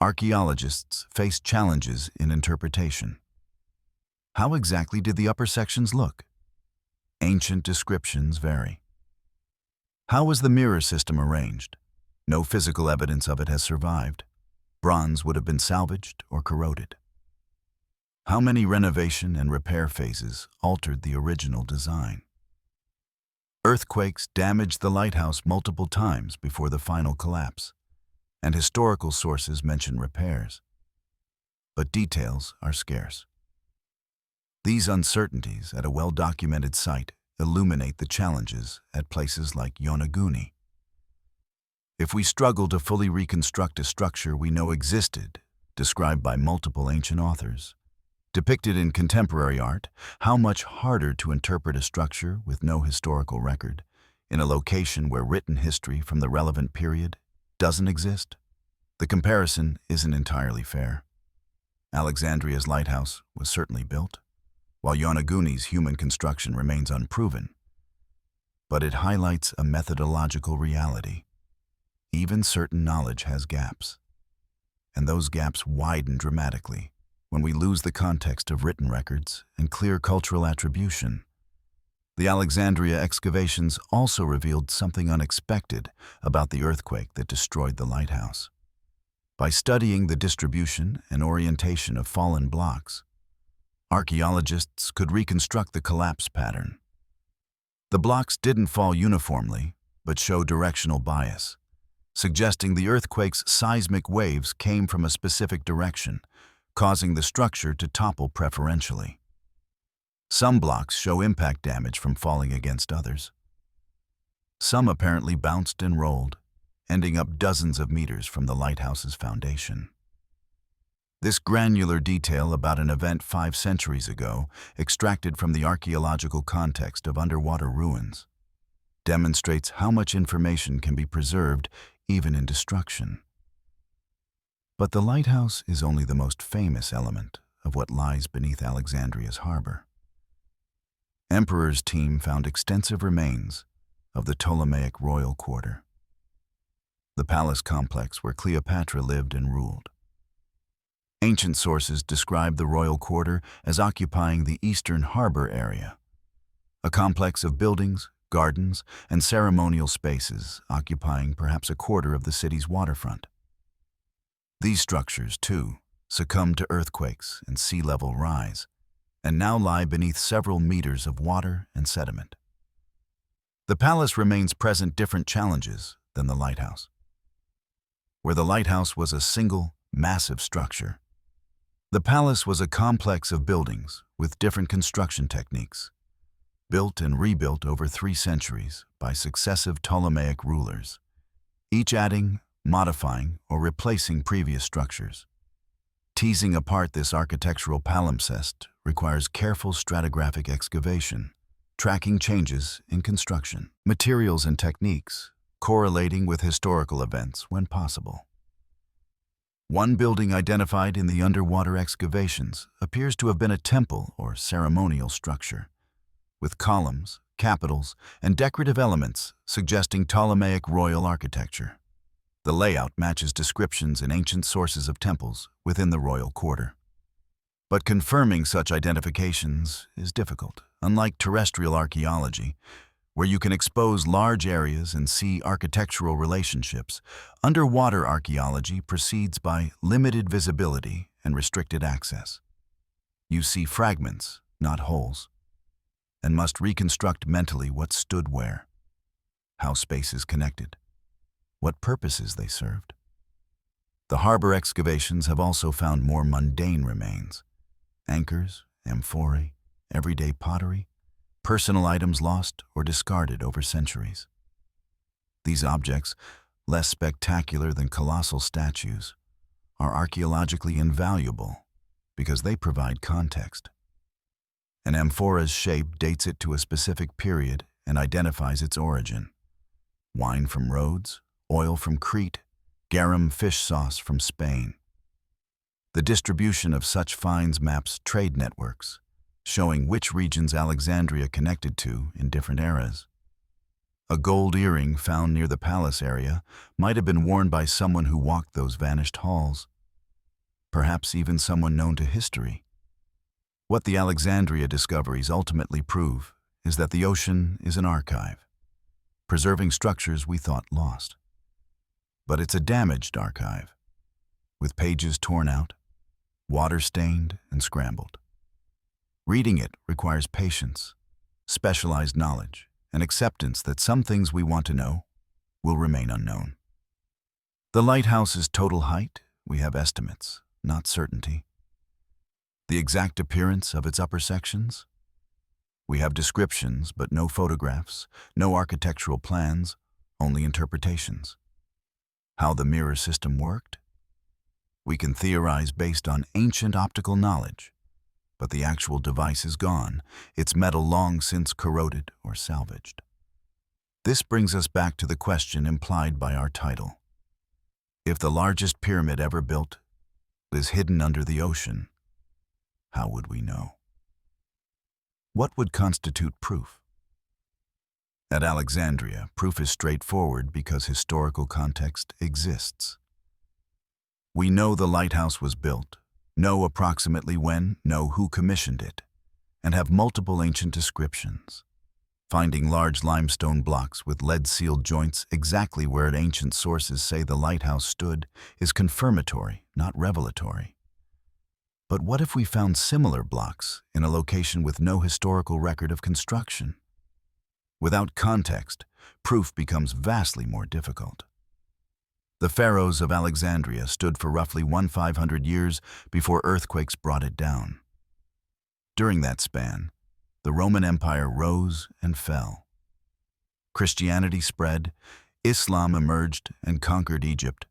archaeologists face challenges in interpretation. How exactly did the upper sections look? Ancient descriptions vary. How was the mirror system arranged? No physical evidence of it has survived. Bronze would have been salvaged or corroded. How many renovation and repair phases altered the original design? Earthquakes damaged the lighthouse multiple times before the final collapse, and historical sources mention repairs. But details are scarce. These uncertainties at a well-documented site illuminate the challenges at places like Yonaguni. If we struggle to fully reconstruct a structure we know existed, described by multiple ancient authors, depicted in contemporary art, how much harder to interpret a structure with no historical record, in a location where written history from the relevant period doesn't exist? The comparison isn't entirely fair. Alexandria's lighthouse was certainly built, while Yonaguni's human construction remains unproven. But it highlights a methodological reality. Even certain knowledge has gaps, and those gaps widen dramatically when we lose the context of written records and clear cultural attribution. The Alexandria excavations also revealed something unexpected about the earthquake that destroyed the lighthouse. By studying the distribution and orientation of fallen blocks, archaeologists could reconstruct the collapse pattern. The blocks didn't fall uniformly, but show directional bias, suggesting the earthquake's seismic waves came from a specific direction, causing the structure to topple preferentially. Some blocks show impact damage from falling against others. Some apparently bounced and rolled, ending up dozens of meters from the lighthouse's foundation. This granular detail about an event 5 centuries ago, extracted from the archaeological context of underwater ruins, demonstrates how much information can be preserved even in destruction. But the lighthouse is only the most famous element of what lies beneath Alexandria's harbor. Emperor's team found extensive remains of the Ptolemaic royal quarter, the palace complex where Cleopatra lived and ruled. Ancient sources describe the royal quarter as occupying the eastern harbor area, a complex of buildings, gardens, and ceremonial spaces occupying perhaps a quarter of the city's waterfront. These structures, too, succumbed to earthquakes and sea level rise, and now lie beneath several meters of water and sediment. The palace remains present different challenges than the lighthouse. Where the lighthouse was a single, massive structure, the palace was a complex of buildings with different construction techniques, built and rebuilt over 3 centuries by successive Ptolemaic rulers, each adding, modifying, or replacing previous structures. Teasing apart this architectural palimpsest requires careful stratigraphic excavation, tracking changes in construction, materials and techniques, correlating with historical events when possible. One building identified in the underwater excavations appears to have been a temple or ceremonial structure, with columns, capitals, and decorative elements suggesting Ptolemaic royal architecture. The layout matches descriptions in ancient sources of temples within the royal quarter. But confirming such identifications is difficult, unlike terrestrial archaeology, where you can expose large areas and see architectural relationships. Underwater archaeology proceeds by limited visibility and restricted access. You see fragments, not holes, and must reconstruct mentally what stood where, how spaces connected, what purposes they served. The harbor excavations have also found more mundane remains: anchors, amphorae, everyday pottery, personal items lost or discarded over centuries. These objects, less spectacular than colossal statues, are archaeologically invaluable because they provide context. An amphora's shape dates it to a specific period and identifies its origin. Wine from Rhodes, oil from Crete, garum fish sauce from Spain. The distribution of such finds maps trade networks, showing which regions Alexandria connected to in different eras. A gold earring found near the palace area might have been worn by someone who walked those vanished halls, perhaps even someone known to history. What the Alexandria discoveries ultimately prove is that the ocean is an archive, preserving structures we thought lost. But it's a damaged archive, with pages torn out, water stained and scrambled. Reading it requires patience, specialized knowledge, and acceptance that some things we want to know will remain unknown. The lighthouse's total height, we have estimates, not certainty. The exact appearance of its upper sections, we have descriptions but no photographs, no architectural plans, only interpretations. How the mirror system worked? We can theorize based on ancient optical knowledge, but the actual device is gone, its metal long since corroded or salvaged. This brings us back to the question implied by our title. If the largest pyramid ever built is hidden under the ocean, how would we know? What would constitute proof? At Alexandria, proof is straightforward because historical context exists. We know the lighthouse was built, know approximately when, know who commissioned it, and have multiple ancient descriptions. Finding large limestone blocks with lead-sealed joints exactly where ancient sources say the lighthouse stood is confirmatory, not revelatory. But what if we found similar blocks in a location with no historical record of construction? Without context, proof becomes vastly more difficult. The pharaohs of Alexandria stood for roughly 1,500 years before earthquakes brought it down. During that span, the Roman Empire rose and fell. Christianity spread, Islam emerged and conquered Egypt.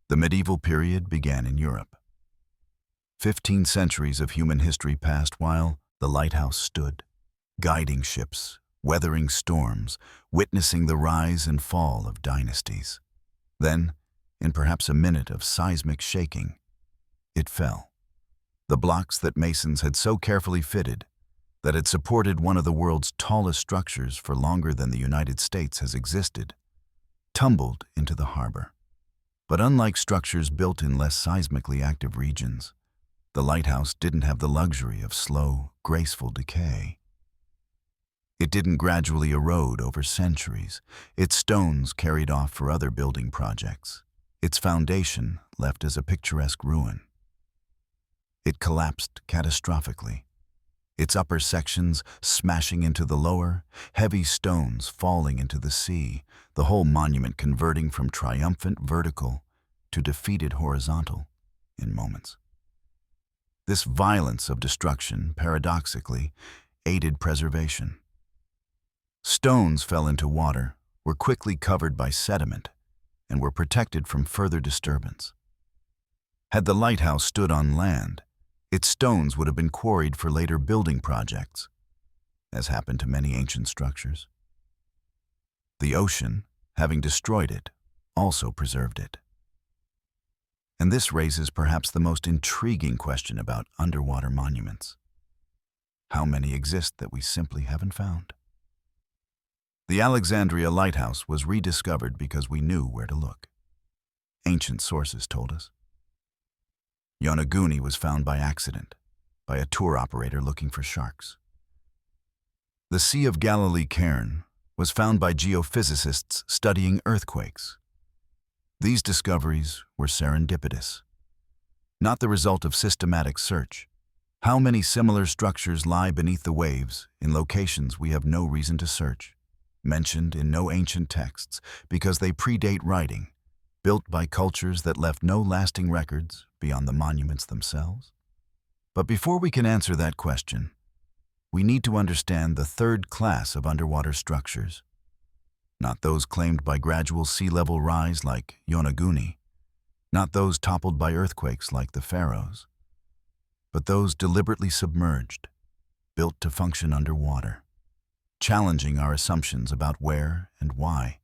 The medieval period began in Europe. 15 centuries of human history passed while the lighthouse stood, guiding ships, weathering storms, witnessing the rise and fall of dynasties. Then, in perhaps a minute of seismic shaking, it fell. The blocks that masons had so carefully fitted, that had supported one of the world's tallest structures for longer than the United States has existed, tumbled into the harbor. But unlike structures built in less seismically active regions, the lighthouse didn't have the luxury of slow, graceful decay. It didn't gradually erode over centuries. Its stones carried off for other building projects. Its foundation left as a picturesque ruin. It collapsed catastrophically, its upper sections smashing into the lower, heavy stones falling into the sea, the whole monument converting from triumphant vertical to defeated horizontal in moments. This violence of destruction, paradoxically, aided preservation. Stones fell into water, were quickly covered by sediment, and were protected from further disturbance. Had the lighthouse stood on land, its stones would have been quarried for later building projects, as happened to many ancient structures. The ocean, having destroyed it, also preserved it. And this raises perhaps the most intriguing question about underwater monuments. How many exist that we simply haven't found? The Alexandria Lighthouse was rediscovered because we knew where to look. Ancient sources told us. Yonaguni was found by accident, by a tour operator looking for sharks. The Sea of Galilee cairn was found by geophysicists studying earthquakes. These discoveries were serendipitous, not the result of systematic search. How many similar structures lie beneath the waves in locations we have no reason to search, mentioned in no ancient texts because they predate writing, built by cultures that left no lasting records beyond the monuments themselves? But before we can answer that question, we need to understand the third class of underwater structures. Not those claimed by gradual sea level rise like Yonaguni, not those toppled by earthquakes like the pharaohs, but those deliberately submerged, built to function underwater, challenging our assumptions about where and why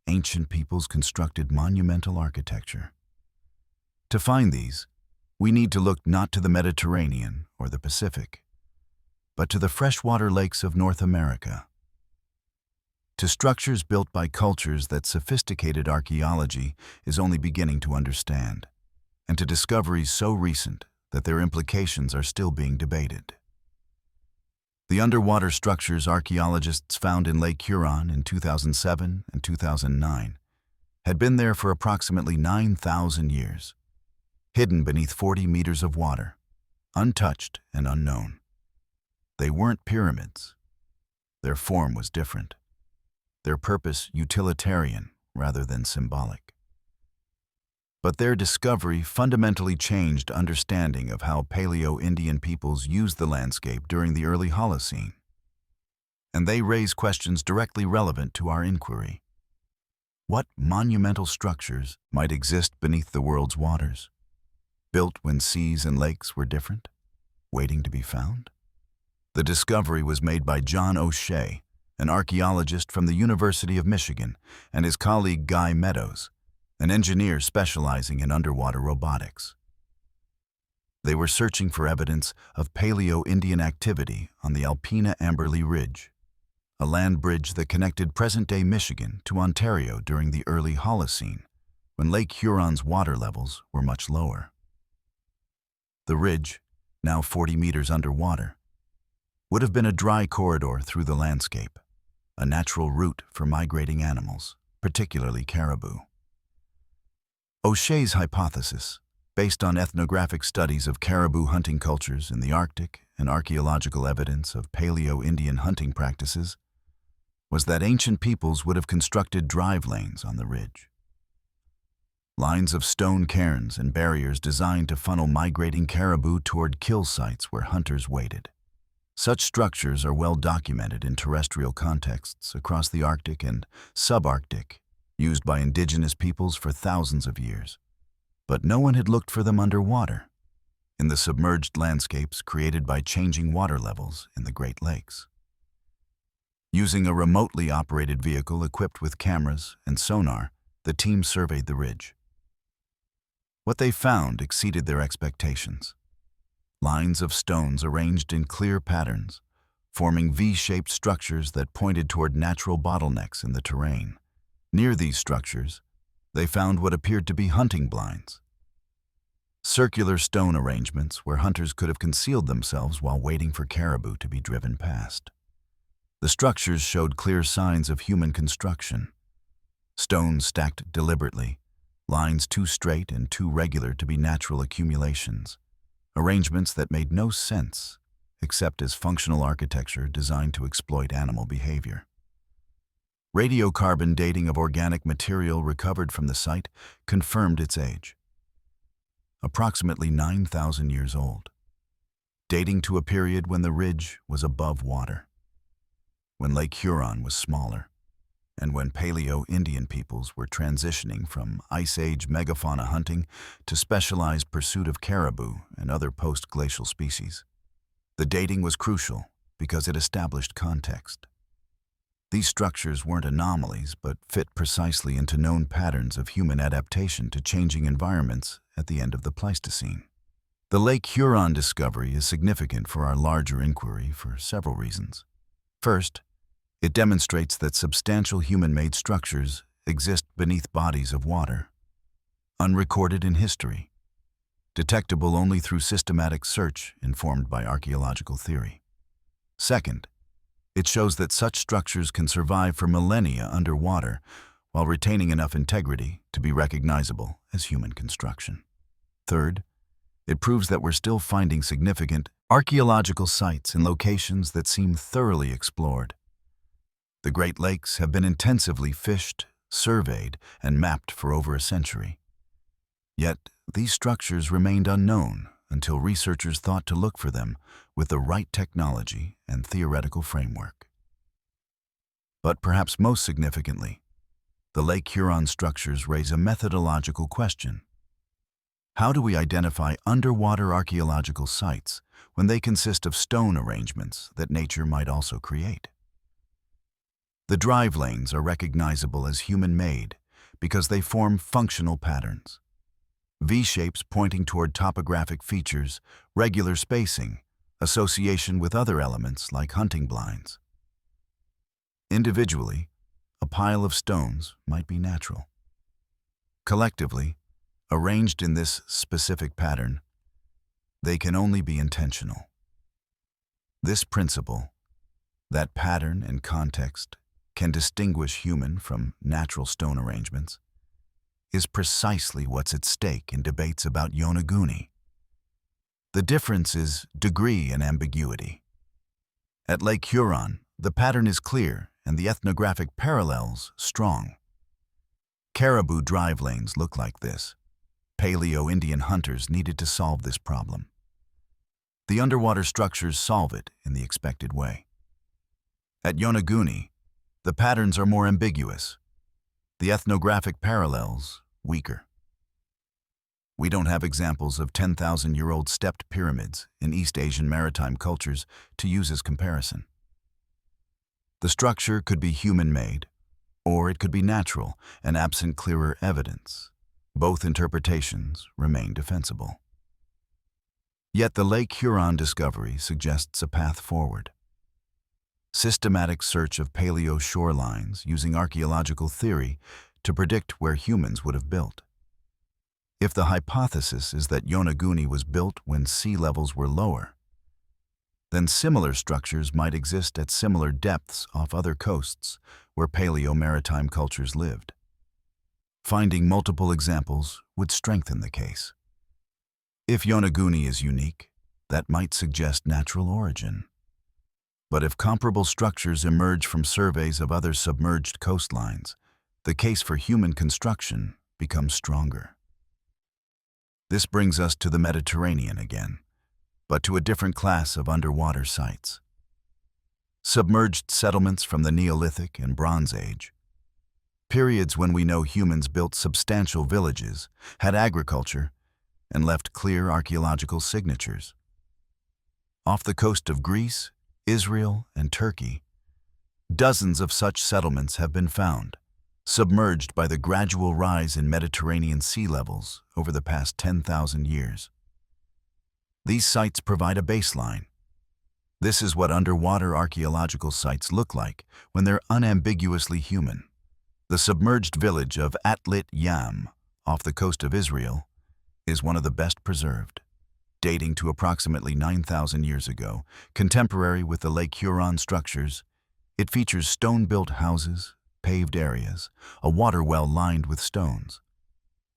ancient peoples constructed monumental architecture. To find these, we need to look not to the Mediterranean or the Pacific, but to the freshwater lakes of North America, to structures built by cultures that sophisticated archaeology is only beginning to understand, and to discoveries so recent that their implications are still being debated. The underwater structures archaeologists found in Lake Huron in 2007 and 2009 had been there for approximately 9,000 years, hidden beneath 40 meters of water, untouched and unknown. They weren't pyramids. Their form was different. Their purpose utilitarian rather than symbolic. But their discovery fundamentally changed understanding of how Paleo-Indian peoples used the landscape during the early Holocene. And they raise questions directly relevant to our inquiry. What monumental structures might exist beneath the world's waters, built when seas and lakes were different, waiting to be found? The discovery was made by John O'Shea, an archaeologist from the University of Michigan, and his colleague Guy Meadows, an engineer specializing in underwater robotics. They were searching for evidence of Paleo-Indian activity on the Alpena-Amberley Ridge, a land bridge that connected present-day Michigan to Ontario during the early Holocene, when Lake Huron's water levels were much lower. The ridge, now 40 meters underwater, would have been a dry corridor through the landscape, a natural route for migrating animals, particularly caribou. O'Shea's hypothesis, based on ethnographic studies of caribou hunting cultures in the Arctic and archaeological evidence of Paleo-Indian hunting practices, was that ancient peoples would have constructed drive lanes on the ridge. Lines of stone cairns and barriers designed to funnel migrating caribou toward kill sites where hunters waited. Such structures are well documented in terrestrial contexts across the Arctic and subarctic, used by indigenous peoples for thousands of years. But no one had looked for them underwater, in the submerged landscapes created by changing water levels in the Great Lakes. Using a remotely operated vehicle equipped with cameras and sonar, the team surveyed the ridge. What they found exceeded their expectations. Lines of stones arranged in clear patterns, forming V-shaped structures that pointed toward natural bottlenecks in the terrain. Near these structures, they found what appeared to be hunting blinds. Circular stone arrangements where hunters could have concealed themselves while waiting for caribou to be driven past. The structures showed clear signs of human construction. Stones stacked deliberately, lines too straight and too regular to be natural accumulations. Arrangements that made no sense, except as functional architecture designed to exploit animal behavior. Radiocarbon dating of organic material recovered from the site confirmed its age. Approximately 9,000 years old, dating to a period when the ridge was above water, when Lake Huron was smaller, and when Paleo-Indian peoples were transitioning from Ice Age megafauna hunting to specialized pursuit of caribou and other post-glacial species. The dating was crucial because it established context. These structures weren't anomalies, but fit precisely into known patterns of human adaptation to changing environments at the end of the Pleistocene. The Lake Huron discovery is significant for our larger inquiry for several reasons. First, it demonstrates that substantial human-made structures exist beneath bodies of water, unrecorded in history, detectable only through systematic search informed by archaeological theory. Second, it shows that such structures can survive for millennia underwater while retaining enough integrity to be recognizable as human construction. Third, it proves that we're still finding significant archaeological sites in locations that seem thoroughly explored. The Great Lakes have been intensively fished, surveyed, and mapped for over a century. Yet, these structures remained unknown until researchers thought to look for them with the right technology and theoretical framework. But perhaps most significantly, the Lake Huron structures raise a methodological question. How do we identify underwater archaeological sites when they consist of stone arrangements that nature might also create? The drive lanes are recognizable as human-made because they form functional patterns. V-shapes pointing toward topographic features, regular spacing, association with other elements like hunting blinds. Individually, a pile of stones might be natural. Collectively, arranged in this specific pattern, they can only be intentional. This principle, that pattern and context can distinguish human from natural stone arrangements, is precisely what's at stake in debates about Yonaguni. The difference is degree and ambiguity. At Lake Huron, the pattern is clear and the ethnographic parallels strong. Caribou drive lanes look like this. Paleo-Indian hunters needed to solve this problem. The underwater structures solve it in the expected way. At Yonaguni, the patterns are more ambiguous. The ethnographic parallels weaker. We don't have examples of 10,000-year-old stepped pyramids in East Asian maritime cultures to use as comparison. The structure could be human-made, or it could be natural and absent clearer evidence. Both interpretations remain defensible. Yet the Lake Huron discovery suggests a path forward. Systematic search of paleo shorelines using archaeological theory to predict where humans would have built. If the hypothesis is that Yonaguni was built when sea levels were lower, then similar structures might exist at similar depths off other coasts where paleo-maritime cultures lived. Finding multiple examples would strengthen the case. If Yonaguni is unique, that might suggest natural origin. But if comparable structures emerge from surveys of other submerged coastlines, the case for human construction becomes stronger. This brings us to the Mediterranean again, but to a different class of underwater sites. Submerged settlements from the Neolithic and Bronze Age, periods when we know humans built substantial villages, had agriculture, and left clear archaeological signatures. Off the coast of Greece, Israel, and Turkey, dozens of such settlements have been found, submerged by the gradual rise in Mediterranean sea levels over the past 10,000 years. These sites provide a baseline. This is what underwater archaeological sites look like when they're unambiguously human. The submerged village of Atlit Yam, off the coast of Israel, is one of the best preserved, dating to approximately 9,000 years ago, contemporary with the Lake Huron structures. It features stone-built houses, paved areas, a water well lined with stones,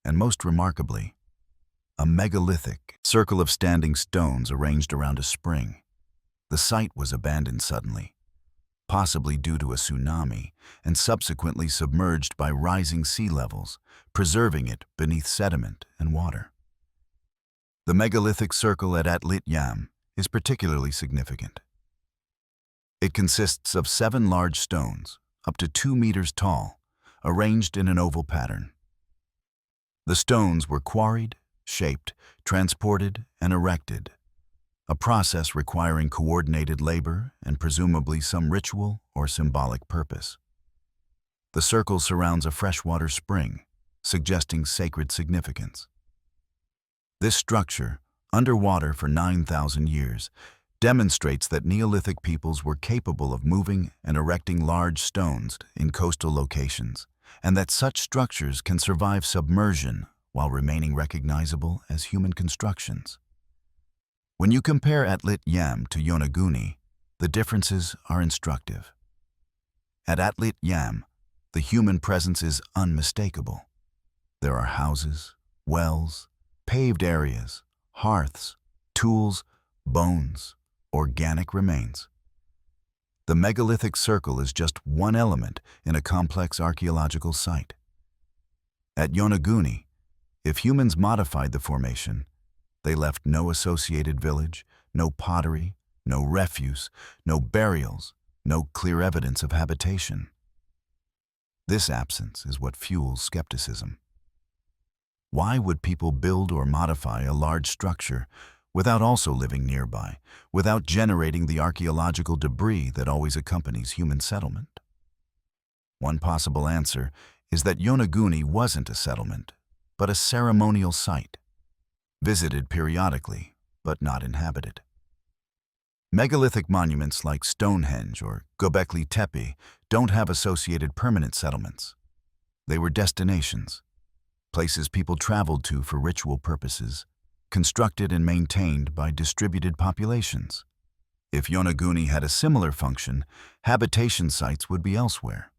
and most remarkably, a megalithic circle of standing stones arranged around a spring. The site was abandoned suddenly, possibly due to a tsunami, and subsequently submerged by rising sea levels, preserving it beneath sediment and water. The megalithic circle at Atlit Yam is particularly significant. It consists of 7 large stones, up to 2 meters tall, arranged in an oval pattern. The stones were quarried, shaped, transported, and erected, a process requiring coordinated labor and presumably some ritual or symbolic purpose. The circle surrounds a freshwater spring, suggesting sacred significance. This structure, underwater for 9,000 years, demonstrates that Neolithic peoples were capable of moving and erecting large stones in coastal locations, and that such structures can survive submersion while remaining recognizable as human constructions. When you compare Atlit Yam to Yonaguni, the differences are instructive. At Atlit Yam, the human presence is unmistakable. There are houses, wells, paved areas, hearths, tools, bones, organic remains. The megalithic circle is just one element in a complex archaeological site. At Yonaguni, if humans modified the formation, they left no associated village, no pottery, no refuse, no burials, no clear evidence of habitation. This absence is what fuels skepticism. Why would people build or modify a large structure without also living nearby, without generating the archaeological debris that always accompanies human settlement? One possible answer is that Yonaguni wasn't a settlement, but a ceremonial site, visited periodically, but not inhabited. Megalithic monuments like Stonehenge or Göbekli Tepe don't have associated permanent settlements. They were destinations, places people traveled to for ritual purposes, constructed and maintained by distributed populations. If Yonaguni had a similar function, habitation sites would be elsewhere,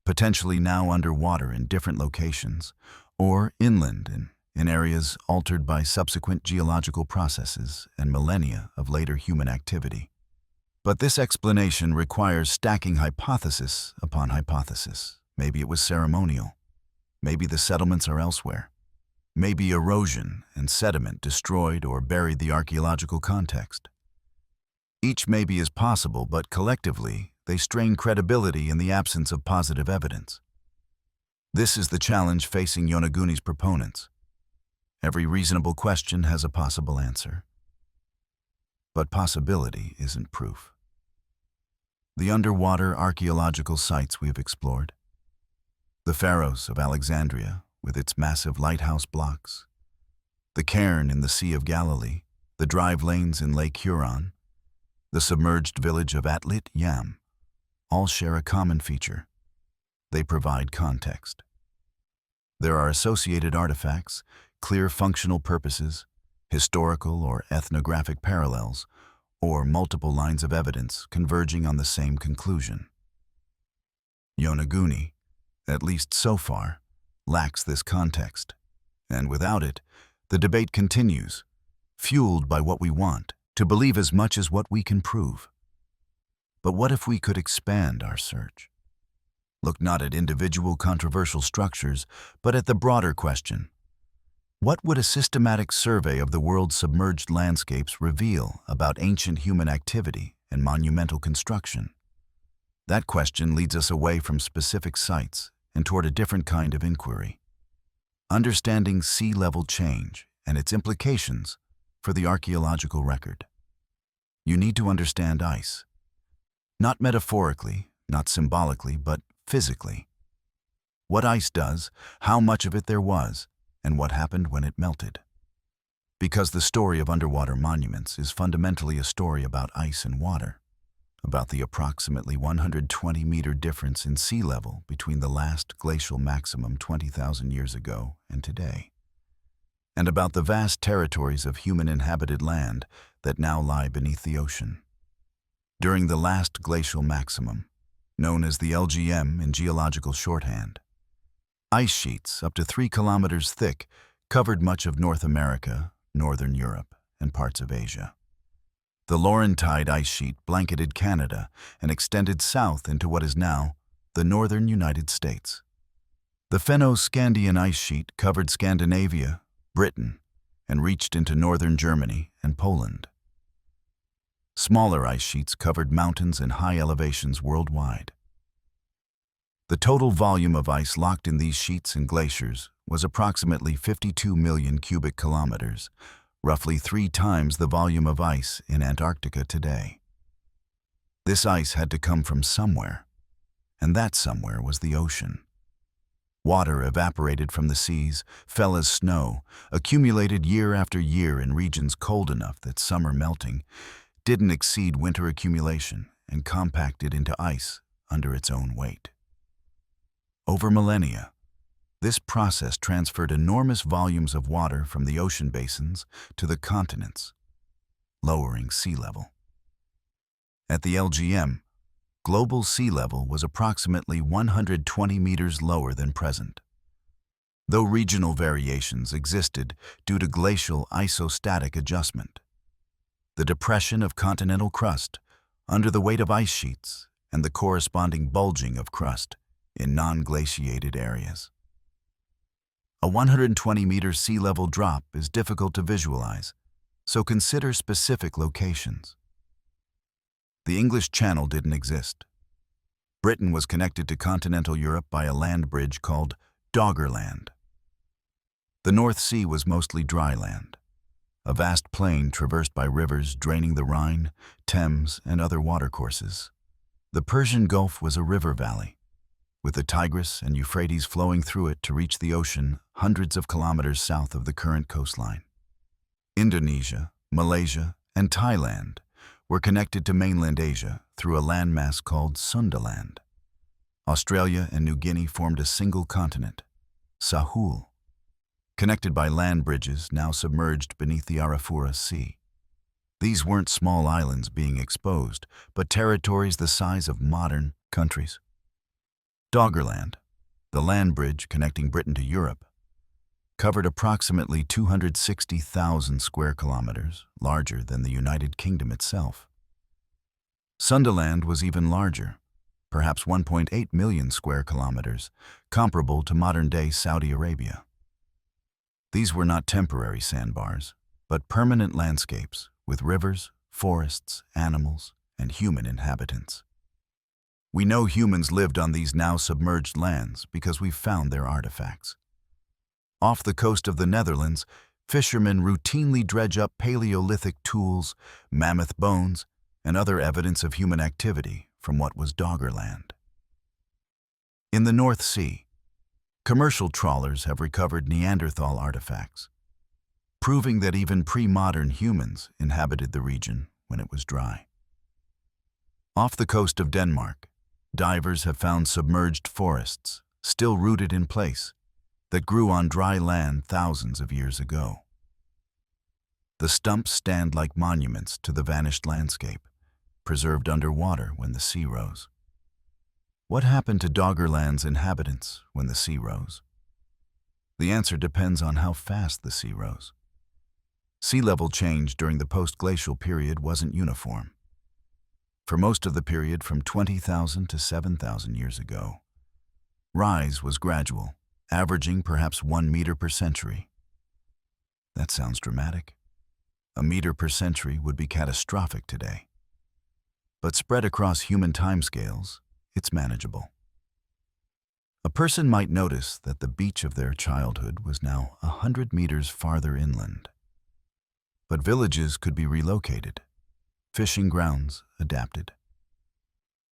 potentially now underwater in different locations, or inland in areas altered by subsequent geological processes and millennia of later human activity. But this explanation requires stacking hypothesis upon hypothesis. Maybe it was ceremonial. Maybe the settlements are elsewhere. Maybe erosion and sediment destroyed or buried the archaeological context. Each maybe is possible, but collectively, they strain credibility in the absence of positive evidence. This is the challenge facing Yonaguni's proponents. Every reasonable question has a possible answer. But possibility isn't proof. The underwater archaeological sites we've explored, the Pharos of Alexandria with its massive lighthouse blocks, the cairn in the Sea of Galilee, the drive lanes in Lake Huron, the submerged village of Atlit Yam, all share a common feature. They provide context. There are associated artifacts, clear functional purposes, historical or ethnographic parallels, or multiple lines of evidence converging on the same conclusion. Yonaguni, at least so far, lacks this context, and without it, the debate continues, fueled by what we want, to believe as much as what we can prove. But what if we could expand our search? Look not at individual controversial structures, but at the broader question. What would a systematic survey of the world's submerged landscapes reveal about ancient human activity and monumental construction? That question leads us away from specific sites and toward a different kind of inquiry. Understanding sea level change and its implications for the archaeological record. You need to understand ice. Not metaphorically, not symbolically, but physically. What ice does, how much of it there was, and what happened when it melted. Because the story of underwater monuments is fundamentally a story about ice and water, about the approximately 120-meter difference in sea level between the last glacial maximum 20,000 years ago and today, and about the vast territories of human-inhabited land that now lie beneath the ocean. During the last glacial maximum, known as the LGM in geological shorthand, ice sheets up to 3 kilometers thick covered much of North America, Northern Europe, and parts of Asia. The Laurentide ice sheet blanketed Canada and extended south into what is now the northern United States. The Fennoscandian ice sheet covered Scandinavia, Britain, and reached into northern Germany and Poland. Smaller ice sheets covered mountains and high elevations worldwide. The total volume of ice locked in these sheets and glaciers was approximately 52 million cubic kilometers, roughly 3 times the volume of ice in Antarctica today. This ice had to come from somewhere, and that somewhere was the ocean. Water evaporated from the seas, fell as snow, accumulated year after year in regions cold enough that summer melting didn't exceed winter accumulation and compacted into ice under its own weight. Over millennia, this process transferred enormous volumes of water from the ocean basins to the continents, lowering sea level. At the LGM, global sea level was approximately 120 meters lower than present. Though regional variations existed due to glacial isostatic adjustment, the depression of continental crust under the weight of ice sheets and the corresponding bulging of crust in non-glaciated areas. A 120-meter sea level drop is difficult to visualize, so consider specific locations. The English Channel didn't exist. Britain was connected to continental Europe by a land bridge called Doggerland. The North Sea was mostly dry land, a vast plain traversed by rivers draining the Rhine, Thames, and other watercourses. The Persian Gulf was a river valley, with the Tigris and Euphrates flowing through it to reach the ocean hundreds of kilometers south of the current coastline. Indonesia, Malaysia, and Thailand were connected to mainland Asia through a landmass called Sundaland. Australia and New Guinea formed a single continent, Sahul, connected by land bridges now submerged beneath the Arafura Sea. These weren't small islands being exposed, but territories the size of modern countries. Doggerland, the land bridge connecting Britain to Europe, covered approximately 260,000 square kilometers, larger than the United Kingdom itself. Sundaland was even larger, perhaps 1.8 million square kilometers, comparable to modern-day Saudi Arabia. These were not temporary sandbars, but permanent landscapes with rivers, forests, animals, and human inhabitants. We know humans lived on these now submerged lands because we've found their artifacts. Off the coast of the Netherlands, fishermen routinely dredge up Paleolithic tools, mammoth bones, and other evidence of human activity from what was Doggerland. In the North Sea, commercial trawlers have recovered Neanderthal artifacts, proving that even pre-modern humans inhabited the region when it was dry. Off the coast of Denmark, divers have found submerged forests, still rooted in place, that grew on dry land thousands of years ago. The stumps stand like monuments to the vanished landscape, preserved underwater when the sea rose. What happened to Doggerland's inhabitants when the sea rose? The answer depends on how fast the sea rose. Sea level change during the post-glacial period wasn't uniform. For most of the period from 20,000 to 7,000 years ago, rise was gradual, averaging perhaps 1 meter per century. That sounds dramatic. A meter per century would be catastrophic today. But spread across human timescales, it's manageable. A person might notice that the beach of their childhood was now 100 meters farther inland. But villages could be relocated, fishing grounds adapted.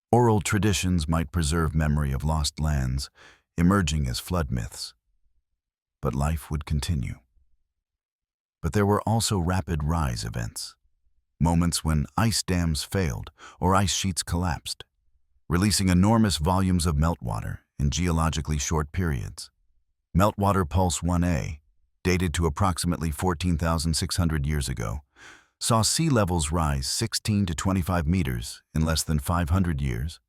Oral traditions might preserve memory of lost lands, emerging as flood myths. But life would continue. But there were also rapid rise events, moments when ice dams failed or ice sheets collapsed, releasing enormous volumes of meltwater in geologically short periods. Meltwater Pulse 1A, dated to approximately 14,600 years ago, saw sea levels rise 16 to 25 meters in less than 500 years,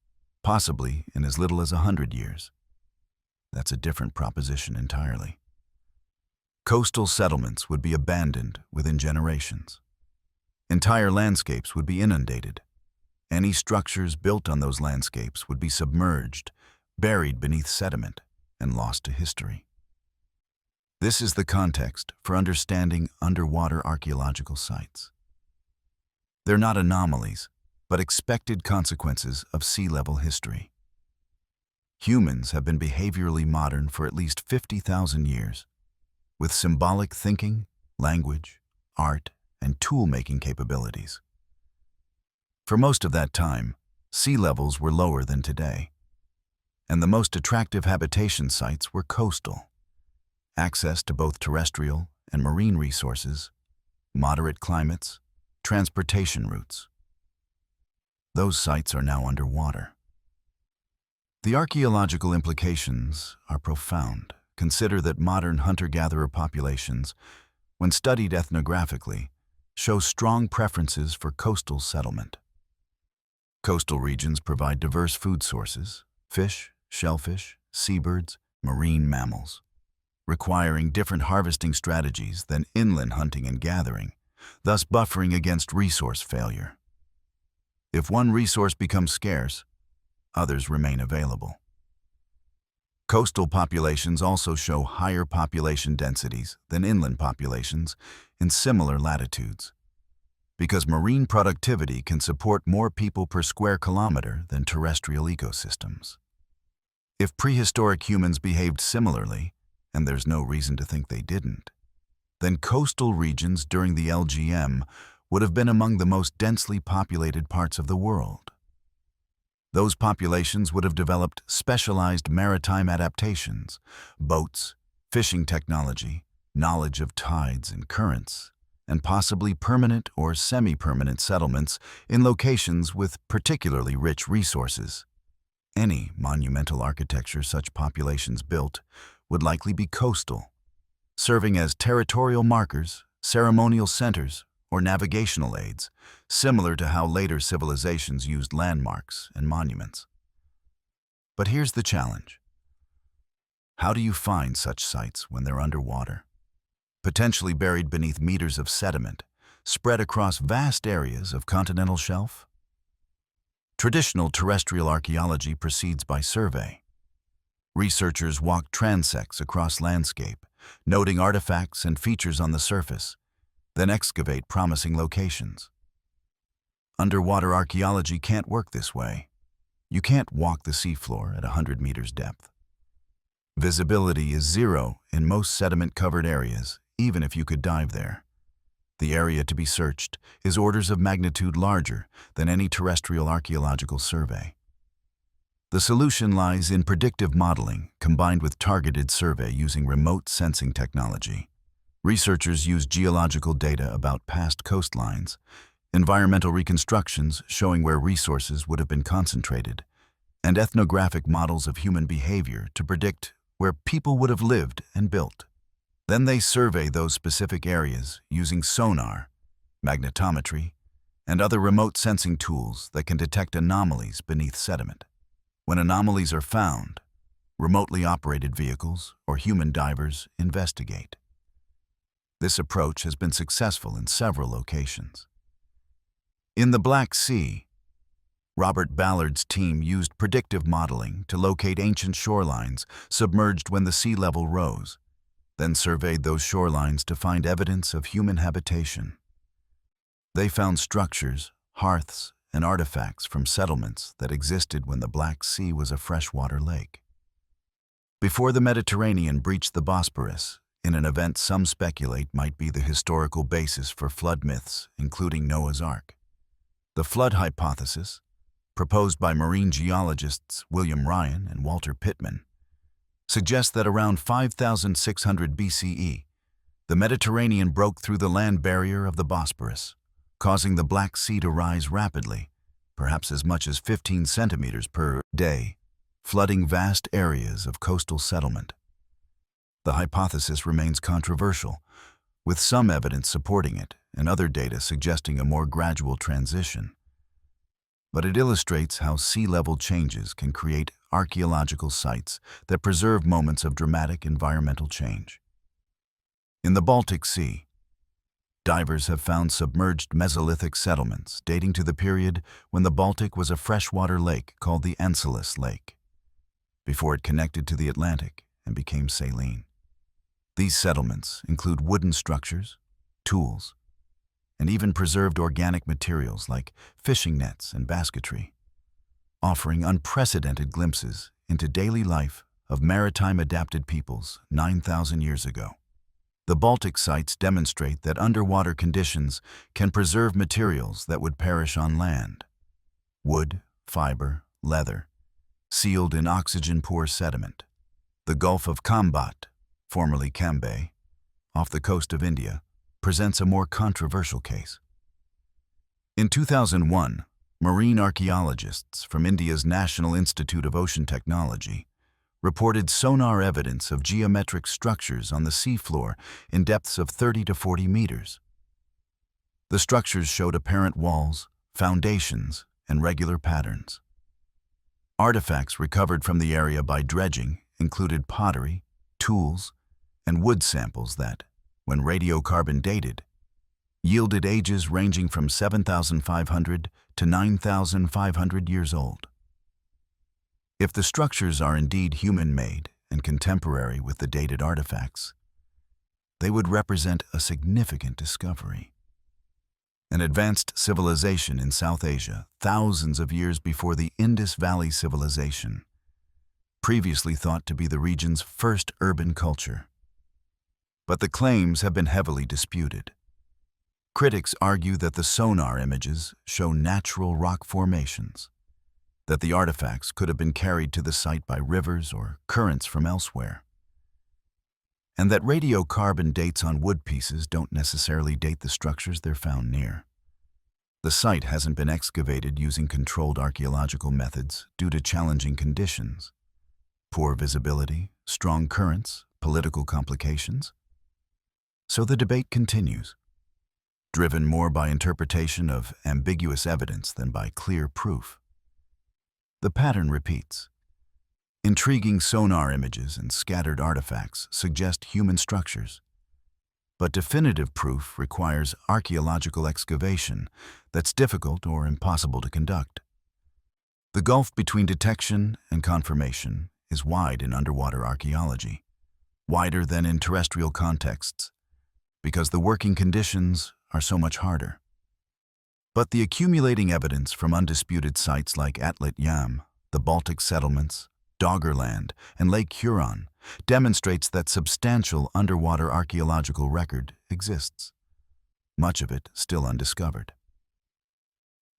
possibly in as little as 100 years. That's a different proposition entirely. Coastal settlements would be abandoned within generations. Entire landscapes would be inundated. Any structures built on those landscapes would be submerged, buried beneath sediment, and lost to history. This is the context for understanding underwater archaeological sites. They're not anomalies, but expected consequences of sea level history. Humans have been behaviorally modern for at least 50,000 years, with symbolic thinking, language, art, and tool-making capabilities. For most of that time, sea levels were lower than today, and the most attractive habitation sites were coastal. Access to both terrestrial and marine resources, moderate climates, transportation routes. Those sites are now underwater. The archaeological implications are profound. Consider that modern hunter-gatherer populations, when studied ethnographically, show strong preferences for coastal settlement. Coastal regions provide diverse food sources, fish, shellfish, seabirds, marine mammals, requiring different harvesting strategies than inland hunting and gathering, thus buffering against resource failure. If one resource becomes scarce, others remain available. Coastal populations also show higher population densities than inland populations in similar latitudes, because marine productivity can support more people per square kilometer than terrestrial ecosystems. If prehistoric humans behaved similarly, and there's no reason to think they didn't, then coastal regions during the LGM would have been among the most densely populated parts of the world. Those populations would have developed specialized maritime adaptations, boats, fishing technology, knowledge of tides and currents, and possibly permanent or semi-permanent settlements in locations with particularly rich resources. Any monumental architecture such populations built would likely be coastal, serving as territorial markers, ceremonial centers, or navigational aids, similar to how later civilizations used landmarks and monuments. But here's the challenge. How do you find such sites when they're underwater, potentially buried beneath meters of sediment, spread across vast areas of continental shelf? Traditional terrestrial archaeology proceeds by survey. Researchers walk transects across landscape, noting artifacts and features on the surface, then excavate promising locations. Underwater archaeology can't work this way. You can't walk the seafloor at 100 meters depth. Visibility is zero in most sediment-covered areas, even if you could dive there. The area to be searched is orders of magnitude larger than any terrestrial archaeological survey. The solution lies in predictive modeling combined with targeted survey using remote sensing technology. Researchers use geological data about past coastlines, environmental reconstructions showing where resources would have been concentrated, and ethnographic models of human behavior to predict where people would have lived and built. Then they survey those specific areas using sonar magnetometry, and other remote sensing tools that can detect anomalies beneath sediment. When anomalies are found, remotely operated vehicles or human divers investigate. This approach has been successful in several locations. In the Black Sea, Robert Ballard's team used predictive modeling to locate ancient shorelines submerged when the sea level rose, then surveyed those shorelines to find evidence of human habitation. They found structures, hearths, and artifacts from settlements that existed when the Black Sea was a freshwater lake. Before the Mediterranean breached the Bosporus, in an event some speculate might be the historical basis for flood myths, including Noah's Ark. The flood hypothesis, proposed by marine geologists William Ryan and Walter Pittman, suggests that around 5,600 BCE, the Mediterranean broke through the land barrier of the Bosporus, causing the Black Sea to rise rapidly, perhaps as much as 15 centimeters per day, flooding vast areas of coastal settlement. The hypothesis remains controversial, with some evidence supporting it and other data suggesting a more gradual transition. But it illustrates how sea level changes can create archaeological sites that preserve moments of dramatic environmental change. In the Baltic Sea, divers have found submerged Mesolithic settlements dating to the period when the Baltic was a freshwater lake called the Enceladus Lake, before it connected to the Atlantic and became saline. These settlements include wooden structures, tools, and even preserved organic materials like fishing nets and basketry, offering unprecedented glimpses into daily life of maritime adapted peoples 9,000 years ago. The Baltic sites demonstrate that underwater conditions can preserve materials that would perish on land: wood, fiber, leather, sealed in oxygen-poor sediment. The Gulf of Khambhat, formerly Cambay, off the coast of India, presents a more controversial case. In 2001, marine archaeologists from India's National Institute of Ocean Technology reported sonar evidence of geometric structures on the seafloor in depths of 30 to 40 meters. The structures showed apparent walls, foundations, and regular patterns. Artifacts recovered from the area by dredging included pottery, tools, and wood samples that, when radiocarbon dated, yielded ages ranging from 7,500 to 9,500 years old. If the structures are indeed human-made and contemporary with the dated artifacts, they would represent a significant discovery. An advanced civilization in South Asia, thousands of years before the Indus Valley civilization, previously thought to be the region's first urban culture. But the claims have been heavily disputed. Critics argue that the sonar images show natural rock formations, that the artifacts could have been carried to the site by rivers or currents from elsewhere, and that radiocarbon dates on wood pieces don't necessarily date the structures they're found near. The site hasn't been excavated using controlled archaeological methods due to challenging conditions: poor visibility, strong currents, political complications. So the debate continues, driven more by interpretation of ambiguous evidence than by clear proof. The pattern repeats. Intriguing sonar images and scattered artifacts suggest human structures, but definitive proof requires archaeological excavation that's difficult or impossible to conduct. The gulf between detection and confirmation is wide in underwater archaeology, wider than in terrestrial contexts, because the working conditions are so much harder. But the accumulating evidence from undisputed sites like Atlat Yam, the Baltic settlements, Doggerland, and Lake Huron demonstrates that substantial underwater archaeological record exists, much of it still undiscovered.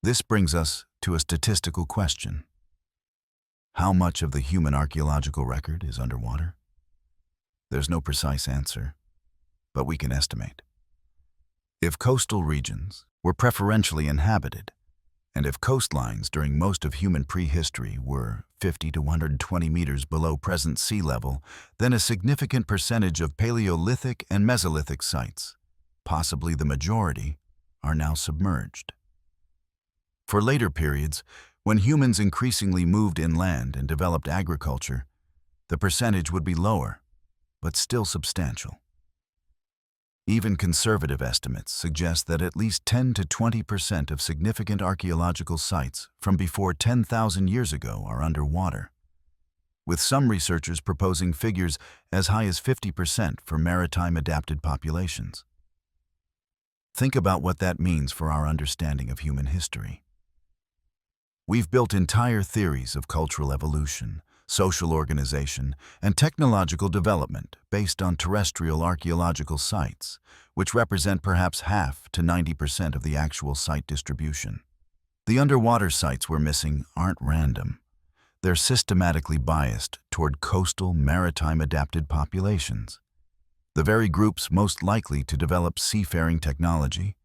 This brings us to a statistical question. How much of the human archaeological record is underwater? There's no precise answer, but we can estimate. If coastal regions were preferentially inhabited, and if coastlines during most of human prehistory were 50 to 120 meters below present sea level, then a significant percentage of Paleolithic and Mesolithic sites, possibly the majority, are now submerged. For later periods, when humans increasingly moved inland and developed agriculture, the percentage would be lower, but still substantial. Even conservative estimates suggest that at least 10 to 20% of significant archaeological sites from before 10,000 years ago are underwater, with some researchers proposing figures as high as 50% for maritime adapted populations. Think about what that means for our understanding of human history. We've built entire theories of cultural evolution, social organization, and technological development based on terrestrial archaeological sites, which represent perhaps half to 90% of the actual site distribution. The underwater sites we're missing aren't random. They're systematically biased toward coastal, maritime-adapted populations, the very groups most likely to develop seafaring technology,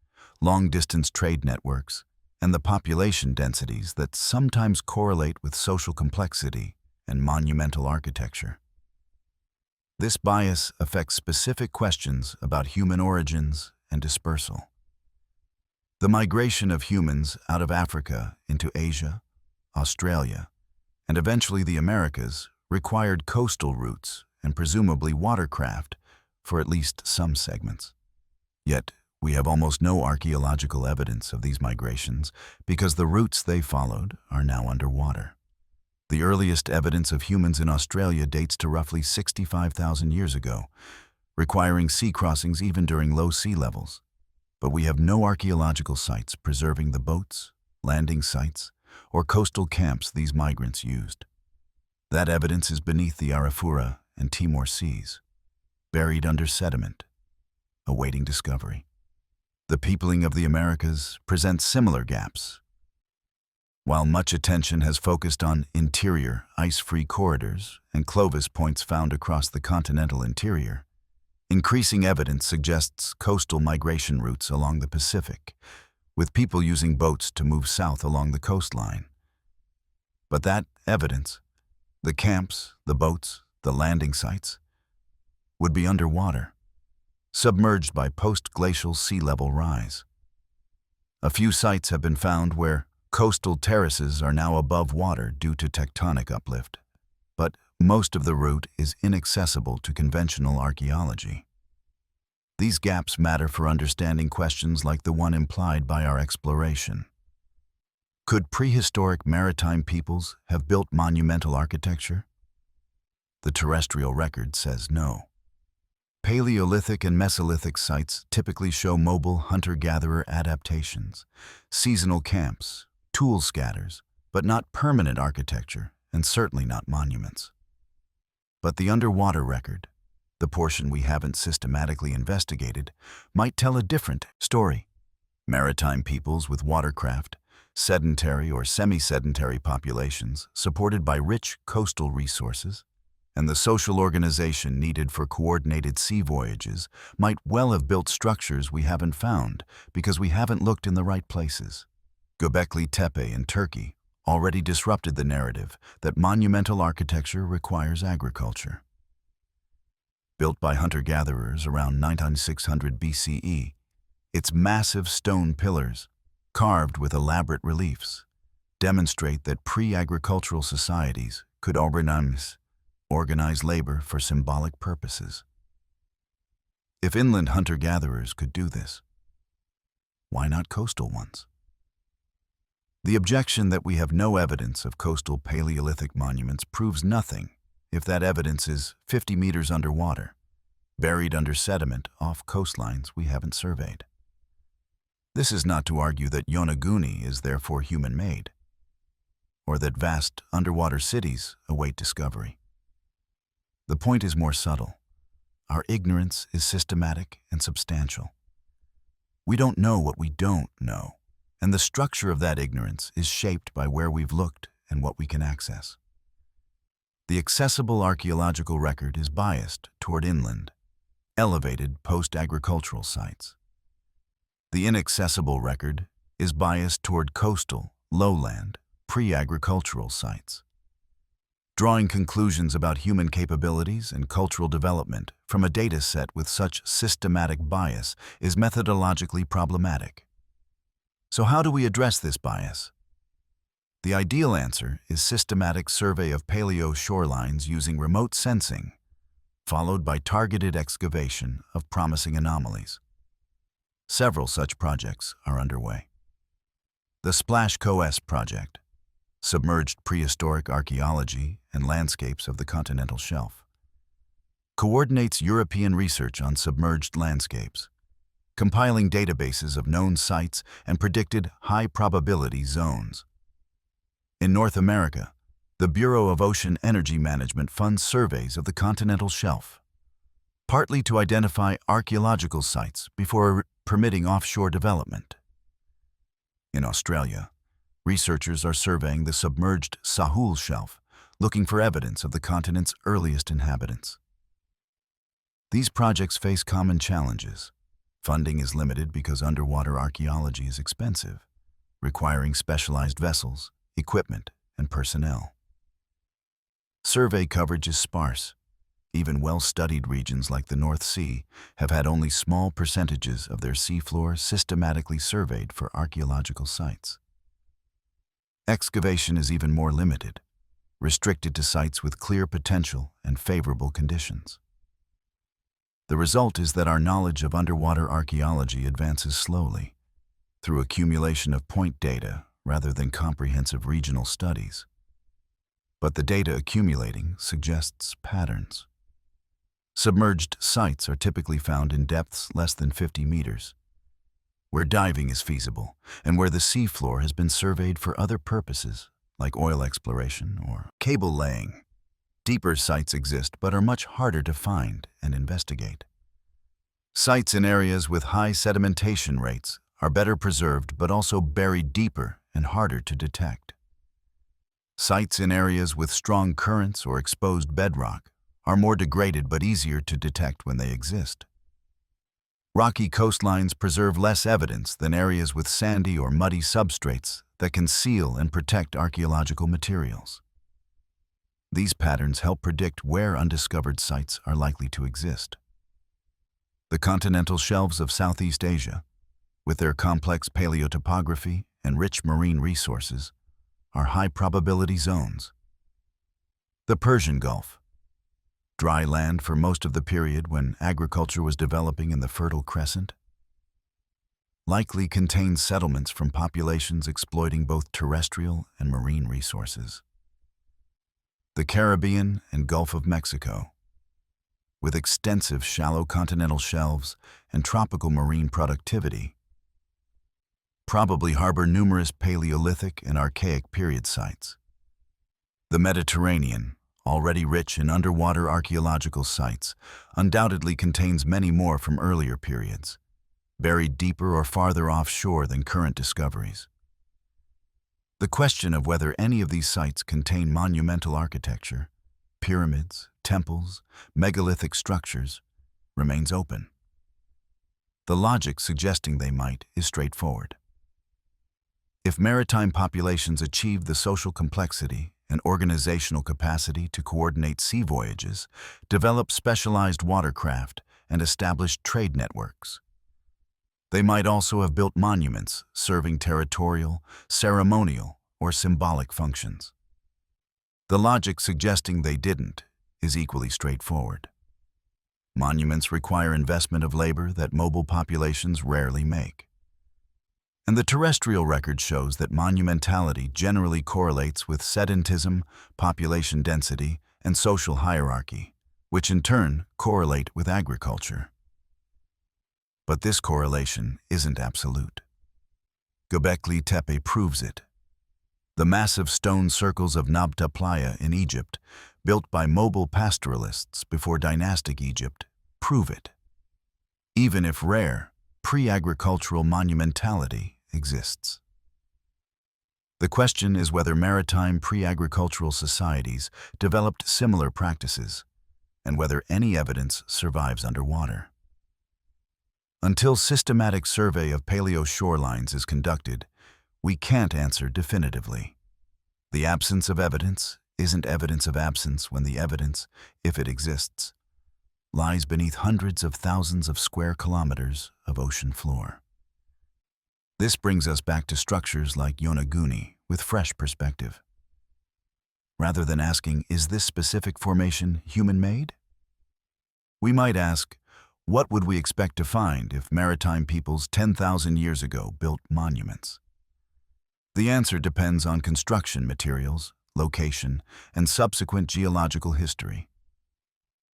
long-distance trade networks, and the population densities that sometimes correlate with social complexity and monumental architecture. This bias affects specific questions about human origins and dispersal. The migration of humans out of Africa into Asia, Australia, and eventually the Americas required coastal routes and presumably watercraft for at least some segments. Yet, we have almost no archaeological evidence of these migrations because the routes they followed are now underwater. The earliest evidence of humans in Australia dates to roughly 65,000 years ago, requiring sea crossings even during low sea levels. But we have no archaeological sites preserving the boats, landing sites, or coastal camps these migrants used. That evidence is beneath the Arafura and Timor Seas, buried under sediment, awaiting discovery. The peopling of the Americas presents similar gaps. While much attention has focused on interior, ice-free corridors and Clovis points found across the continental interior, increasing evidence suggests coastal migration routes along the Pacific, with people using boats to move south along the coastline. But that evidence, the camps, the boats, the landing sites, would be underwater, submerged by post-glacial sea level rise. A few sites have been found where coastal terraces are now above water due to tectonic uplift, but most of the route is inaccessible to conventional archaeology. These gaps matter for understanding questions like the one implied by our exploration. Could prehistoric maritime peoples have built monumental architecture? The terrestrial record says no. Paleolithic and Mesolithic sites typically show mobile hunter-gatherer adaptations, seasonal camps, tool scatters, but not permanent architecture, and certainly not monuments. But the underwater record, the portion we haven't systematically investigated, might tell a different story. Maritime peoples with watercraft, sedentary or semi-sedentary populations supported by rich coastal resources, and the social organization needed for coordinated sea voyages might well have built structures we haven't found because we haven't looked in the right places. Göbekli Tepe in Turkey already disrupted the narrative that monumental architecture requires agriculture. Built by hunter-gatherers around 9600 BCE, its massive stone pillars, carved with elaborate reliefs, demonstrate that pre-agricultural societies could organize labor for symbolic purposes. If inland hunter-gatherers could do this, why not coastal ones? The objection that we have no evidence of coastal Paleolithic monuments proves nothing if that evidence is 50 meters underwater, buried under sediment off coastlines we haven't surveyed. This is not to argue that Yonaguni is therefore human-made, or that vast underwater cities await discovery. The point is more subtle. Our ignorance is systematic and substantial. We don't know what we don't know, and the structure of that ignorance is shaped by where we've looked and what we can access. The accessible archaeological record is biased toward inland, elevated post-agricultural sites. The inaccessible record is biased toward coastal, lowland, pre-agricultural sites. Drawing conclusions about human capabilities and cultural development from a data set with such systematic bias is methodologically problematic. So how do we address this bias? The ideal answer is systematic survey of paleo shorelines using remote sensing, followed by targeted excavation of promising anomalies. Several such projects are underway. The Splash CoS project, submerged prehistoric archaeology and landscapes of the continental shelf, coordinates European research on submerged landscapes, compiling databases of known sites and predicted high-probability zones. In North America, the Bureau of Ocean Energy Management funds surveys of the continental shelf, partly to identify archaeological sites before permitting offshore development. In Australia, researchers are surveying the submerged Sahul Shelf, looking for evidence of the continent's earliest inhabitants. These projects face common challenges. Funding is limited because underwater archaeology is expensive, requiring specialized vessels, equipment, and personnel. Survey coverage is sparse. Even well-studied regions like the North Sea have had only small percentages of their seafloor systematically surveyed for archaeological sites. Excavation is even more limited, restricted to sites with clear potential and favorable conditions. The result is that our knowledge of underwater archaeology advances slowly, through accumulation of point data rather than comprehensive regional studies. But the data accumulating suggests patterns. Submerged sites are typically found in depths less than 50 meters, where diving is feasible and where the seafloor has been surveyed for other purposes, like oil exploration or cable laying. Deeper sites exist but are much harder to find and investigate. Sites in areas with high sedimentation rates are better preserved but also buried deeper and harder to detect. Sites in areas with strong currents or exposed bedrock are more degraded but easier to detect when they exist. Rocky coastlines preserve less evidence than areas with sandy or muddy substrates that can seal and protect archaeological materials. These patterns help predict where undiscovered sites are likely to exist. The continental shelves of Southeast Asia, with their complex paleotopography and rich marine resources, are high-probability zones. The Persian Gulf, dry land for most of the period when agriculture was developing in the Fertile Crescent, likely contains settlements from populations exploiting both terrestrial and marine resources. The Caribbean and Gulf of Mexico, with extensive shallow continental shelves and tropical marine productivity, probably harbor numerous Paleolithic and Archaic period sites. The Mediterranean, already rich in underwater archaeological sites, undoubtedly contains many more from earlier periods, buried deeper or farther offshore than current discoveries. The question of whether any of these sites contain monumental architecture, pyramids, temples, megalithic structures, remains open. The logic suggesting they might is straightforward. If maritime populations achieved the social complexity and organizational capacity to coordinate sea voyages, develop specialized watercraft, and establish trade networks, they might also have built monuments serving territorial, ceremonial, or symbolic functions. The logic suggesting they didn't is equally straightforward. Monuments require investment of labor that mobile populations rarely make. And the terrestrial record shows that monumentality generally correlates with sedentism, population density, and social hierarchy, which in turn correlate with agriculture. But this correlation isn't absolute. Göbekli Tepe proves it. The massive stone circles of Nabta Playa in Egypt, built by mobile pastoralists before dynastic Egypt, prove it. Even if rare, pre-agricultural monumentality exists. The question is whether maritime pre-agricultural societies developed similar practices, and whether any evidence survives underwater. Until systematic survey of paleo shorelines is conducted, we can't answer definitively. The absence of evidence isn't evidence of absence when the evidence, if it exists, lies beneath hundreds of thousands of square kilometers of ocean floor. This brings us back to structures like Yonaguni with fresh perspective. Rather than asking, is this specific formation human-made? We might ask, what would we expect to find if maritime peoples 10,000 years ago built monuments? The answer depends on construction materials, location, and subsequent geological history.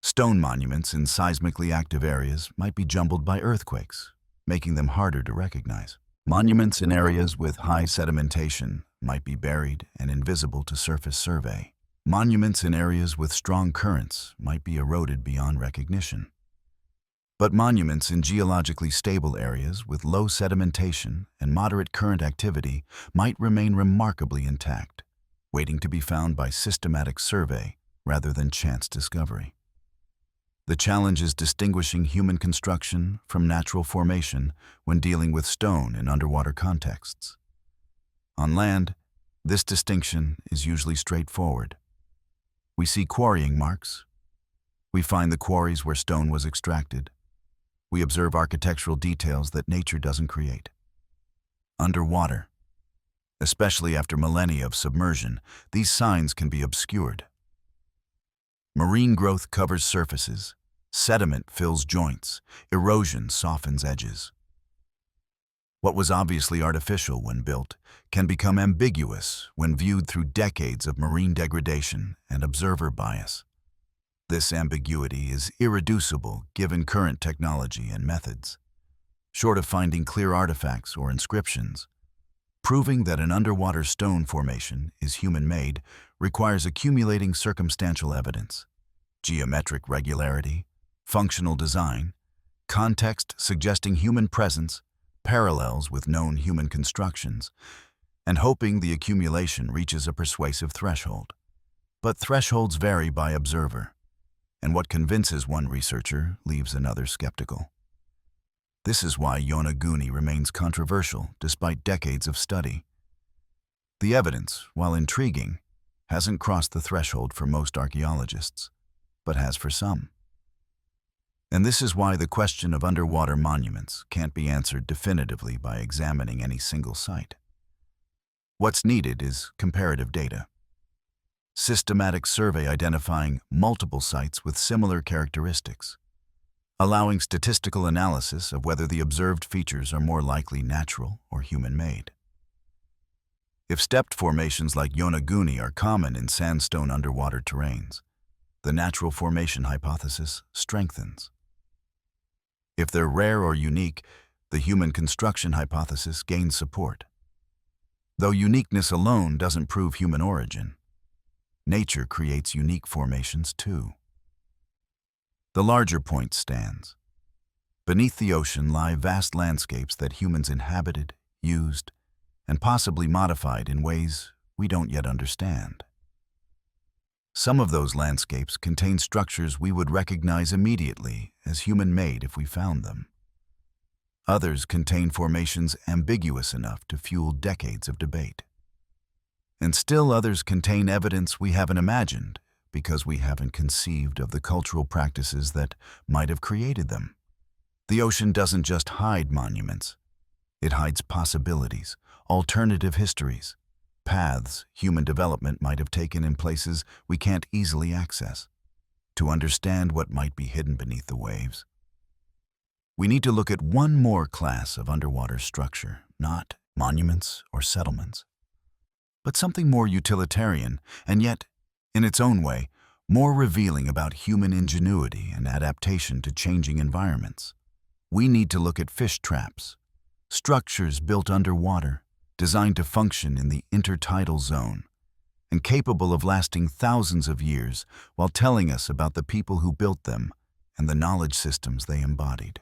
Stone monuments in seismically active areas might be jumbled by earthquakes, making them harder to recognize. Monuments in areas with high sedimentation might be buried and invisible to surface survey. Monuments in areas with strong currents might be eroded beyond recognition. But monuments in geologically stable areas with low sedimentation and moderate current activity might remain remarkably intact, waiting to be found by systematic survey rather than chance discovery. The challenge is distinguishing human construction from natural formation when dealing with stone in underwater contexts. On land, this distinction is usually straightforward. We see quarrying marks. We find the quarries where stone was extracted. We observe architectural details that nature doesn't create. Underwater, especially after millennia of submersion, these signs can be obscured. Marine growth covers surfaces, sediment fills joints, erosion softens edges. What was obviously artificial when built can become ambiguous when viewed through decades of marine degradation and observer bias. This ambiguity is irreducible given current technology and methods. Short of finding clear artifacts or inscriptions, proving that an underwater stone formation is human-made requires accumulating circumstantial evidence, geometric regularity, functional design, context suggesting human presence, parallels with known human constructions, and hoping the accumulation reaches a persuasive threshold. But thresholds vary by observer, and what convinces one researcher leaves another skeptical. This is why Yonaguni remains controversial despite decades of study. The evidence, while intriguing, hasn't crossed the threshold for most archaeologists, but has for some. And this is why the question of underwater monuments can't be answered definitively by examining any single site. What's needed is comparative data. Systematic survey identifying multiple sites with similar characteristics, allowing statistical analysis of whether the observed features are more likely natural or human-made. If stepped formations like Yonaguni are common in sandstone underwater terrains, the natural formation hypothesis strengthens. If they're rare or unique, the human construction hypothesis gains support. Though uniqueness alone doesn't prove human origin, nature creates unique formations too. The larger point stands. Beneath the ocean lie vast landscapes that humans inhabited, used, and possibly modified in ways we don't yet understand. Some of those landscapes contain structures we would recognize immediately as human-made if we found them. Others contain formations ambiguous enough to fuel decades of debate. And still others contain evidence we haven't imagined because we haven't conceived of the cultural practices that might have created them. The ocean doesn't just hide monuments. It hides possibilities, alternative histories, paths human development might have taken in places we can't easily access. To understand what might be hidden beneath the waves, we need to look at one more class of underwater structure, not monuments or settlements, but something more utilitarian and yet, in its own way, more revealing about human ingenuity and adaptation to changing environments. We need to look at fish traps, structures built underwater, designed to function in the intertidal zone, and capable of lasting thousands of years while telling us about the people who built them and the knowledge systems they embodied.